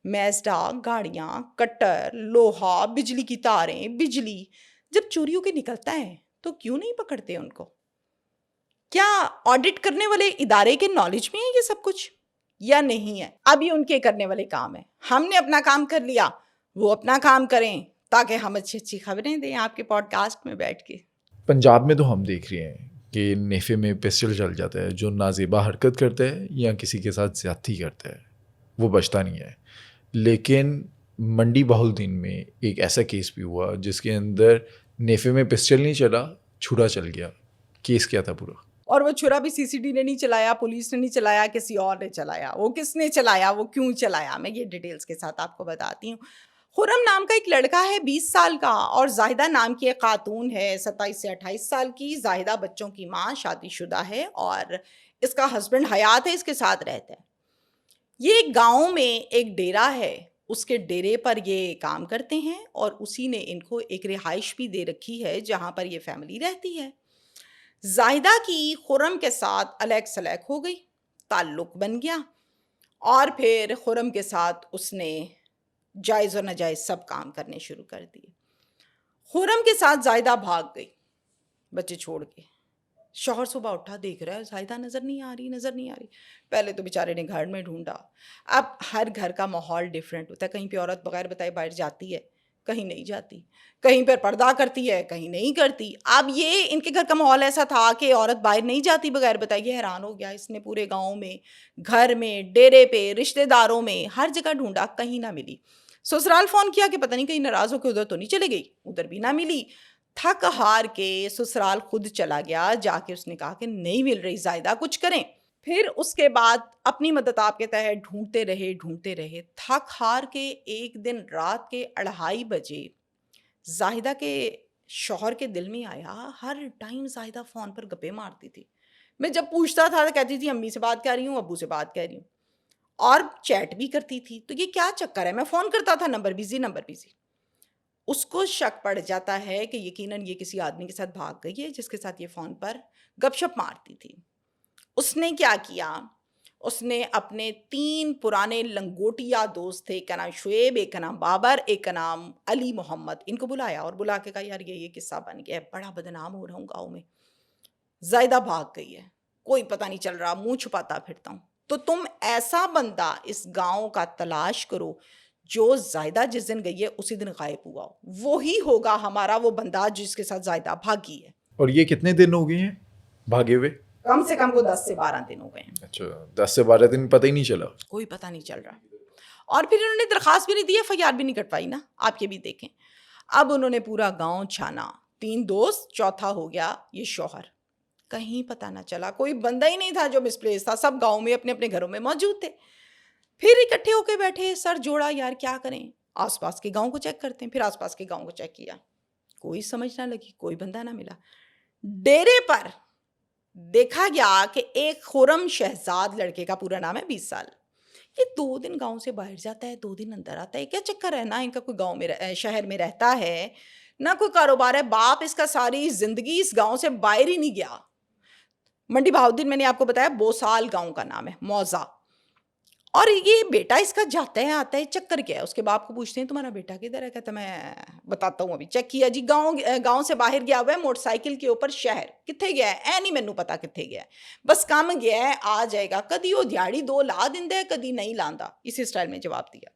میزڈا گاڑیاں, کٹر, لوہا, بجلی کی تاریں, بجلی جب چوری ہو کے نکلتا ہے تو کیوں نہیں پکڑتے ان کو؟ کیا آڈٹ کرنے والے ادارے کے نالج میں ہے یہ سب کچھ یا نہیں ہے؟ ابھی ان کے کرنے والے کام ہیں. ہم نے اپنا کام کر لیا, وہ اپنا کام کریں تاکہ ہم اچھی اچھی خبریں دیں آپ کے پوڈ کاسٹ میں بیٹھ کے.
پنجاب میں تو ہم دیکھ رہے ہیں کہ نیفے میں پسٹل چل جاتا ہے, جو نازیبا حرکت کرتا ہے یا کسی کے ساتھ زیادتی کرتا ہے وہ بچتا نہیں ہے. لیکن منڈی بہاؤالدین میں ایک ایسا کیس بھی ہوا جس کے اندر نیفے میں پسٹل نہیں چلا, چھڑا چل گیا. کیس کیا تھا پورا؟
اور وہ چھرا بھی سی سی ڈی نے نہیں چلایا, پولیس نے نہیں چلایا, کسی اور نے چلایا. وہ کس نے چلایا, وہ کیوں چلایا, میں یہ ڈیٹیلز کے ساتھ آپ کو بتاتی ہوں. خرم نام کا ایک لڑکا ہے 20 سال کا, اور زاہدہ نام کی ایک خاتون ہے 27 سے 28 سال کی. زاہدہ بچوں کی ماں, شادی شدہ ہے, اور اس کا ہسبینڈ حیات ہے, اس کے ساتھ رہتا ہے. یہ ایک گاؤں میں ایک ڈیرا ہے, اس کے ڈیرے پر یہ کام کرتے ہیں, اور اسی نے ان کو ایک رہائش بھی دے رکھی ہے جہاں پر یہ فیملی رہتی ہے. زاہدہ کی خرم کے ساتھ الیک سلیک ہو گئی, تعلق بن گیا, اور پھر خرم کے ساتھ اس نے جائز اور ناجائز سب کام کرنے شروع کر دیے. خرم کے ساتھ زاہدہ بھاگ گئی بچے چھوڑ کے. شوہر صبح اٹھا, دیکھ رہا ہے زاہدہ نظر نہیں آ رہی. پہلے تو بیچارے نے گھر میں ڈھونڈا. اب ہر گھر کا ماحول ڈیفرنٹ ہوتا ہے, کہیں پہ عورت بغیر بتائے باہر جاتی ہے, کہیں نہیں جاتی, کہیں پر پردہ کرتی ہے, کہیں نہیں کرتی. اب یہ ان کے گھر کا ماحول ایسا تھا کہ عورت باہر نہیں جاتی بغیر بتائے. یہ حیران ہو گیا, اس نے پورے گاؤں میں, گھر میں, ڈیرے پہ, رشتہ داروں میں, ہر جگہ ڈھونڈا, کہیں نہ ملی. سسرال فون کیا کہ پتہ نہیں کہیں ناراض ہو کے ادھر تو نہیں چلے گئی, ادھر بھی نہ ملی. تھک ہار کے سسرال خود چلا گیا, جا کے اس نے کہا کہ نہیں مل رہی زاہدہ, کچھ کریں. پھر اس کے بعد اپنی مدد آپ کے تحت ڈھونڈتے رہے. تھک ہار کے ایک دن رات کے 2:30 بجے زاہدہ کے شوہر کے دل میں آیا, ہر ٹائم زاہدہ فون پر گپے مارتی تھی. میں جب پوچھتا تھا تو کہتی تھی امی سے بات کر رہی ہوں, ابو سے بات کر رہی ہوں, اور چیٹ بھی کرتی تھی. تو یہ کیا چکر ہے؟ میں فون کرتا تھا, نمبر بیزی. اس کو شک پڑ جاتا ہے کہ یقیناً یہ کسی آدمی کے ساتھ بھاگ گئی ہے جس کے ساتھ یہ فون پر گپ شپ مارتی تھی. اس نے کیا کیا, اس نے اپنے 3 پرانے لنگوٹیا دوست تھے, ایک کا نام شعیب, ایک کا نام بابر, ایک کا نام علی محمد, ان کو بلایا اور بلا کے کہا یار یہ قصہ بن گیا ہے, بڑا بدنام ہو رہا ہوں گاؤں میں, زاہدہ بھاگ گئی ہے, کوئی پتہ نہیں چل رہا, منہ چھپاتا پھرتا ہوں. تو تم ایسا بندہ اس گاؤں کا تلاش کرو جو زاہدہ جس دن گئی ہے اسی دن غائب ہوا ہو. وہی ہوگا ہمارا وہ بندہ جس کے ساتھ زاہدہ بھاگی ہے.
اور یہ کتنے دن ہو گئے ہیں بھاگے ہوئے؟
کم سے کم کو 10 سے 12 دن ہو گئے ہیں.
اچھا 10 سے 12 دن پتہ ہی نہیں چلا.
کوئی پتہ نہیں چل رہا. اور پھر انہوں نے درخواست بھی نہیں دی, FIR بھی نہیں کٹوائی نا, آپ یہ بھی دیکھیں. اب انہوں نے پورا گاؤں چھانا, 3 دوست, چوتھا ہو گیا یہ شوہر. کہیں پتہ نہ چلا, کوئی بندہ ہی نہیں تھا جو مسپلیس تھا, سب گاؤں میں اپنے اپنے گھروں میں موجود تھے. پھر اکٹھے ہو کے بیٹھے, سر جوڑا, یار کیا کریں, آس پاس کے گاؤں کو چیک کرتے ہیں. پھر آس پاس کے گاؤں کو چیک کیا, کوئی سمجھ نہ لگی, کوئی بندہ نہ ملا. ڈیرے پر دیکھا گیا کہ ایک خرم شہزاد لڑکے کا پورا نام ہے 20 سال, یہ 2 دن گاؤں سے باہر جاتا ہے, 2 دن اندر آتا ہے. کیا چکر ہے, نہ ان کا کوئی گاؤں میں شہر میں رہتا ہے, نہ کوئی کاروبار ہے. باپ اس کا ساری زندگی اس گاؤں سے باہر ہی نہیں گیا. منڈی بہاؤدین میں نے آپ کو بتایا بوسال گاؤں کا نام ہے, موزہ. اور یہ بیٹا اس کا جاتا ہے آتا ہے, چکر کیا ہے. اس کے باپ کو پوچھتے ہیں تمہارا بیٹا کدھر ہے, کہتا میں بتاتا ہوں ابھی. چیک کیا جی, گاؤں سے باہر گیا ہوا ہے, موٹر سائیکل کے اوپر شہر. کتنے گیا ہے نہیں مینوں پتا کتنے گیا ہے, بس کام گیا ہے, آ جائے گا. کدی وہ دیہڑی 2 لا دیندا ہے, کدی نہیں لاندا. اسی سٹائل میں جواب دیا.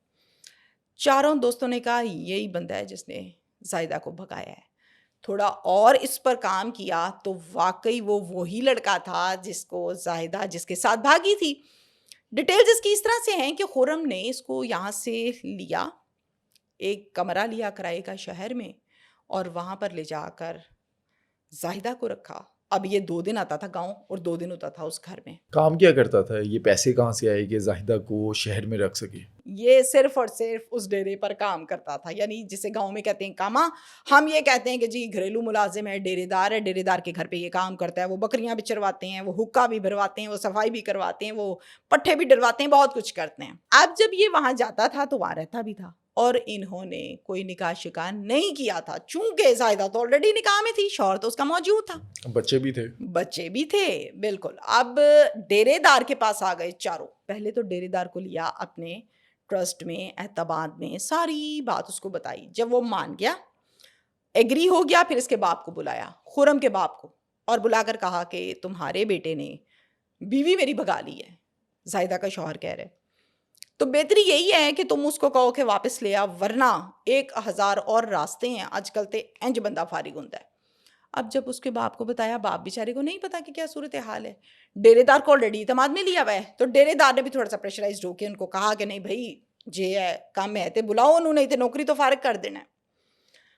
چاروں دوستوں نے کہا یہی بندہ ہے جس نے زاہدہ کو بھگایا ہے. تھوڑا اور اس پر کام کیا تو واقعی وہ وہی لڑکا تھا جس کو زاہدہ جس کے ساتھ بھاگی تھی. ڈیٹیلز اس کی اس طرح سے ہیں کہ خرم نے اس کو یہاں سے لیا, ایک کمرہ لیا کرائے کا شہر میں, اور وہاں پر لے جا کر زاہدہ کو رکھا. اب یہ 2 دن آتا تھا گاؤں اور 2 دن ہوتا تھا اس گھر میں.
کام کیا کرتا تھا یہ؟ پیسے کہاں سے آئے کہ زاہدہ کو شہر میں رکھ سکے؟
یہ صرف اور صرف اس ڈیرے پر کام کرتا تھا, یعنی جسے گاؤں میں کہتے ہیں کاما, ہم یہ کہتے ہیں کہ جی گھریلو ملازم ہے, ڈیرے دار ہے, ڈیرے دار کے گھر پہ یہ کام کرتا ہے. وہ بکریاں بھی چرواتے ہیں, وہ حکا بھی بھرواتے ہیں, وہ صفائی بھی کرواتے ہیں, وہ پٹھے بھی ڈلواتے ہیں, بہت کچھ کرتے ہیں. اب جب یہ وہاں جاتا تھا تو وہاں رہتا بھی تھا, اور انہوں نے کوئی نکاح شکاح نہیں کیا تھا, چونکہ زاہدہ تو آلریڈی نکاح میں تھی, شوہر تو اس کا موجود تھا,
بچے بھی تھے.
بچے بھی تھے, بالکل. اب ڈیرے دار کے پاس آ گئے چاروں. پہلے تو ڈیرے دار کو لیا اپنے ٹرسٹ میں, اعتماد میں, ساری بات اس کو بتائی. جب وہ مان گیا, ایگری ہو گیا, پھر اس کے باپ کو بلایا, خرم کے باپ کو, اور بلا کر کہا کہ تمہارے بیٹے نے بیوی میری بھگا لی ہے. زاہدہ کا شوہر کہہ رہے تو بہتری یہی ہے کہ تم اس کو کہو کہ واپس لے آ, ورنہ 1000 اور راستے ہیں, آج کل تے انج بندہ فارغ ہوتا ہے. اب جب اس کے باپ کو بتایا, باپ بیچارے کو نہیں پتا کہ کیا صورتحال ہے. ڈیرے دار کو آلریڈی اعتماد میں لیا ہوا ہے, تو ڈیرے دار نے بھی تھوڑا سا پریشرائزڈ ہو کے ان کو کہا کہ نہیں بھائی جی ہے کام ہے تے بلاؤ انہوں نے, تے نوکری تو فارغ کر دینا ہے.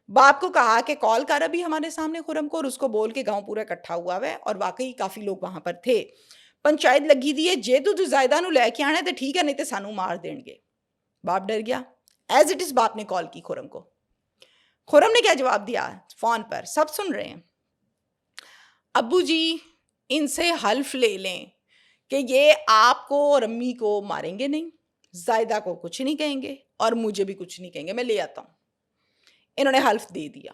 باپ کو کہا کہ کال کر ابھی ہمارے سامنے خرم کو, اور اس کو بول کے گاؤں پورا اکٹھا ہوا ہے, اور واقعی کافی لوگ وہاں پر تھے. پنچایت لگی دی ہے, جے تو زاہدہ نو لے کے آنا ہے تو ٹھیک ہے, نہیں تے سانو مار دین گے. باپ ڈر گیا. ایز اٹ از باپ نے کال کی خرم کو. خرم نے کیا جواب دیا فون پر, سب سن رہے ہیں, ابو جی ان سے حلف لے لیں کہ یہ آپ کو اور امی کو ماریں گے نہیں, زاہدہ کو کچھ نہیں کہیں گے, اور مجھے بھی کچھ نہیں کہیں گے, میں لے آتا ہوں. انہوں نے حلف دے دیا.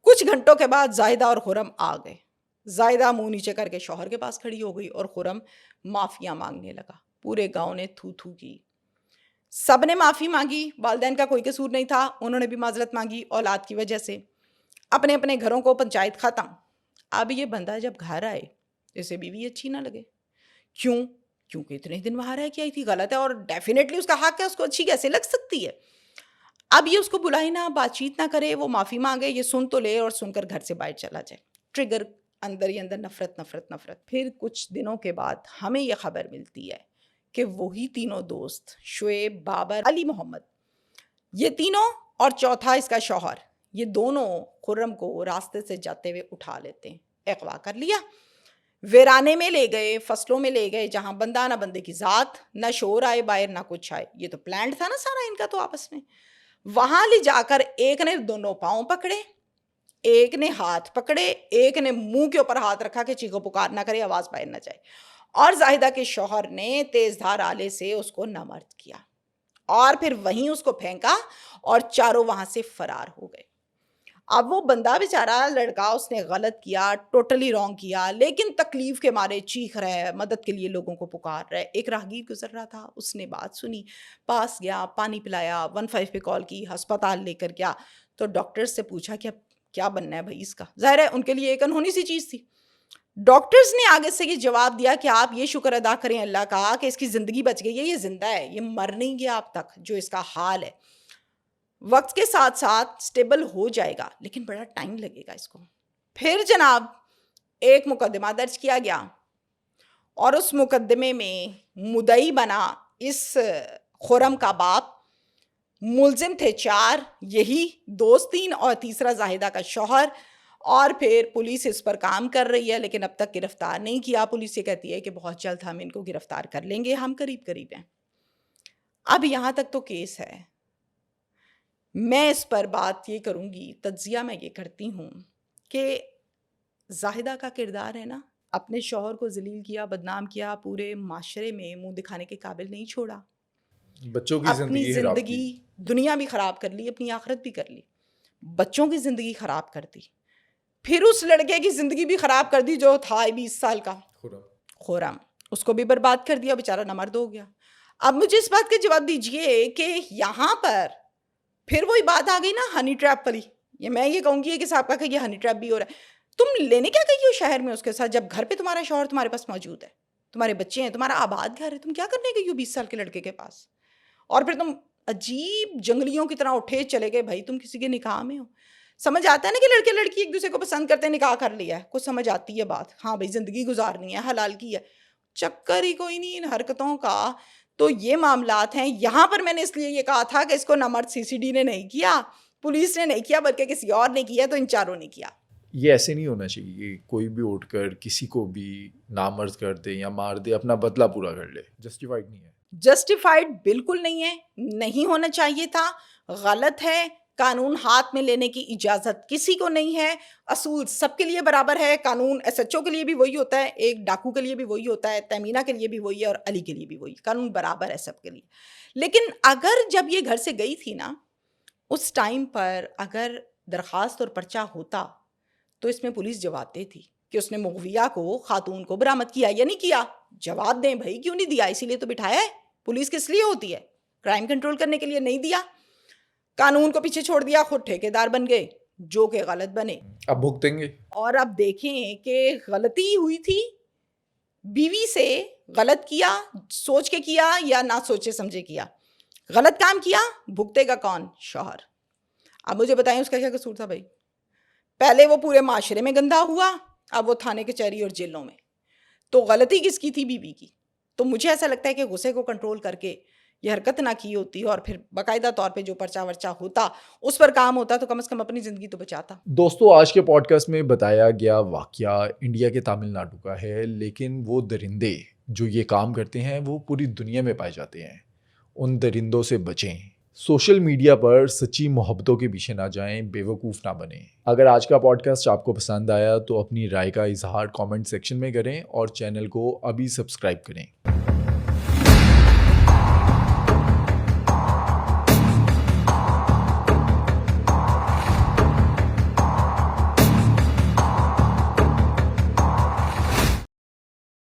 کچھ گھنٹوں کے بعد زاہدہ اور خرم آ گئے. زاہدہ منہ نیچے کر کے شوہر کے پاس کھڑی ہو گئی, اور خرم معافیاں مانگنے لگا. پورے گاؤں نے تھو تھو کی, سب نے معافی مانگی. والدین کا کوئی قصور نہیں تھا, انہوں نے بھی معذرت مانگی اولاد کی وجہ سے. اپنے اپنے گھروں کو پنچایت ختم. اب یہ بندہ جب گھر آئے, اسے بیوی اچھی نہ لگے. کیوں؟ کیونکہ اتنے دن وہاں رہ کے آئی تھی, غلط ہے, اور ڈیفینیٹلی اس کا حق ہے, اس کو اچھی کیسے لگ سکتی ہے. اب یہ اس کو بلائے نہ, بات چیت نہ کرے, وہ معافی مانگے, یہ سن تو لے, اور سن کر گھر سے باہر چلا جائے. ٹریگر اندر ہی اندر نفرت نفرت نفرت. پھر کچھ دنوں کے بعد ہمیں یہ خبر ملتی ہے کہ وہی تینوں دوست, شعیب, بابر, علی محمد, یہ تینوں اور چوتھا اس کا شوہر, یہ دونوں خرم کو راستے سے جاتے ہوئے اٹھا لیتے ہیں, اغوا کر لیا, ویرانے میں لے گئے, فصلوں میں لے گئے, جہاں بندہ نہ بندے کی ذات, نہ شور آئے باہر نہ کچھ آئے. یہ تو پلانٹ تھا نا سارا ان کا تو آپس میں. وہاں لے جا کر ایک نے دونوں پاؤں پکڑے, ایک نے ہاتھ پکڑے, ایک نے منہ کے اوپر ہاتھ رکھا کہ چیخو پکار نہ کرے, آواز باہر نہ جائے, اور زاہدہ کے شوہر نے تیز دھار آلے سے اس کو نامرد کیا, اور پھر وہیں اس کو پھینکا, اور چاروں وہاں سے فرار ہو گئے. اب وہ بندہ بیچارہ لڑکا, اس نے غلط کیا, ٹوٹلی رانگ کیا, لیکن تکلیف کے مارے چیخ رہا ہے, مدد کے لیے لوگوں کو پکار رہا ہے. ایک راہگیر گزر رہا تھا, اس نے بات سنی, پاس گیا, پانی پلایا, 15 پہ کال کی, ہسپتال لے کر گیا. تو ڈاکٹر سے پوچھا کہ اب کیا بننا ہے بھائی اس کا. ظاہر ہے ان کے لیے ایک انہونی سی چیز تھی. ڈاکٹرز نے آگے سے یہ جواب دیا کہ آپ یہ شکر ادا کریں اللہ کا کہ اس کی زندگی بچ گئی ہے, یہ زندہ ہے, یہ مر نہیں گیا اب تک. جو اس کا حال ہے وقت کے ساتھ ساتھ سٹیبل ہو جائے گا, لیکن بڑا ٹائم لگے گا اس کو. پھر جناب ایک مقدمہ درج کیا گیا اور اس مقدمے میں مدعی بنا اس خرم کا باپ، ملزم تھے 4، یہی دوست 3 اور تیسرا زاہدہ کا شوہر. اور پھر پولیس اس پر کام کر رہی ہے لیکن اب تک گرفتار نہیں کیا. پولیس یہ کہتی ہے کہ بہت جلد ہم ان کو گرفتار کر لیں گے، ہم قریب ہیں. اب یہاں تک تو کیس ہے. میں اس پر بات یہ کروں گی، تجزیہ میں یہ کرتی ہوں کہ زاہدہ کا کردار ہے نا، اپنے شوہر کو ذلیل کیا، بدنام کیا، پورے معاشرے میں منہ دکھانے کے قابل نہیں چھوڑا،
بچوں کی
اپنی
خراب کی.
زندگی دنیا بھی خراب کر لی، اپنی آخرت بھی کر لی، بچوں کی زندگی خراب کر دی، پھر اس لڑکے کی زندگی بھی خراب کر دی جو تھا 20 سال کا خرم، اس کو بھی برباد کر دیا، بیچارہ نامرد ہو گیا. اب مجھے اس بات کا جواب دیجئے کہ یہاں پر پھر وہی بات آ گئی نا ہنی ٹریپ والی. یہ میں یہ کہوں گی کہ صاحب کا یہ ہنی ٹریپ بھی ہو رہا ہے. تم لینے کیا گئی ہو شہر میں اس کے ساتھ جب گھر پہ تمہارا شوہر تمہارے پاس موجود ہے، تمہارے بچے ہیں، تمہارا آباد گھر ہے، تم کیا کرنے گئی ہو 20 سال کے لڑکے کے پاس؟ اور پھر تم عجیب جنگلیوں کی طرح اٹھے چلے گئے. بھائی تم کسی کے نکاح میں ہو. سمجھ آتا ہے نا کہ لڑکے لڑکی ایک دوسرے کو پسند کرتے ہیں، نکاح کر لیا ہے، کچھ سمجھ آتی ہے بات. ہاں بھائی زندگی گزارنی ہے، حلال کی ہے، چکر ہی کوئی نہیں ان حرکتوں کا. تو یہ معاملات ہیں. یہاں پر میں نے اس لیے یہ کہا تھا کہ اس کو نامرد CCD نے نہیں کیا، پولیس نے نہیں کیا، بلکہ کسی اور نے کیا، تو ان چاروں نے کیا.
یہ ایسے نہیں ہونا چاہیے کہ کوئی بھی اٹھ کر کسی کو بھی نامرد کر دے یا مار دے، اپنا بدلہ پورا کر لے. جسٹیفائڈ نہیں ہے.
جسٹیفائڈ بالکل نہیں ہے، نہیں ہونا چاہیے تھا، غلط ہے. قانون ہاتھ میں لینے کی اجازت کسی کو نہیں ہے. اصول سب کے لیے برابر ہے. قانون SHO کے لیے بھی وہی ہوتا ہے، ایک ڈاکو کے لیے بھی وہی ہوتا ہے، تیمینہ کے لیے بھی وہی ہے، اور علی کے لیے بھی وہی. قانون برابر ہے سب کے لیے. لیکن اگر جب یہ گھر سے گئی تھی نا، اس ٹائم پر اگر درخواست اور پرچہ ہوتا تو اس میں پولیس جواب دیتی کہ اس نے مغویہ کو، خاتون کو برآمد کیا یا نہیں کیا. جواب دیں بھائی، کیوں نہیں دیا؟ اسی لیے تو بٹھایا ہے. پولیس کس لیے ہوتی ہے؟ کرائم کنٹرول کرنے کے لیے. نہیں دیا، قانون کو پیچھے چھوڑ دیا، خود ٹھیکیدار بن گئے جو کہ غلط بنے.
اب بھگتیں گے.
اور اب دیکھیں کہ غلطی ہوئی تھی، بیوی سے غلط کیا، سوچ کے کیا یا نہ سوچے سمجھے کیا، غلط کام کیا، بھگتے گا کون؟ شوہر. اب مجھے بتائیں اس کا کیا قصور تھا بھائی؟ پہلے وہ پورے معاشرے میں گندا ہوا، اب وہ تھانے کچہری اور جیلوں میں. تو غلطی کس کی تھی؟ بیوی کی. تو مجھے ایسا لگتا ہے کہ غصے کو کنٹرول کر کے یہ حرکت نہ کی ہوتی اور پھر باقاعدہ طور پہ جو پرچہ ورچہ ہوتا اس پر کام ہوتا تو کم از کم اپنی زندگی تو بچاتا.
دوستو آج کے پوڈ کاسٹ میں بتایا گیا واقعہ انڈیا کے تامل ناڈو کا ہے، لیکن وہ درندے جو یہ کام کرتے ہیں وہ پوری دنیا میں پائے جاتے ہیں. ان درندوں سے بچیں. سوشل میڈیا پر سچی محبتوں کے پیچھے نہ جائیں، بے وقوف نہ بنیں. اگر آج کا پوڈ کاسٹ آپ کو پسند آیا تو اپنی رائے کا اظہار کامنٹ سیکشن میں کریں اور چینل کو ابھی سبسکرائب کریں.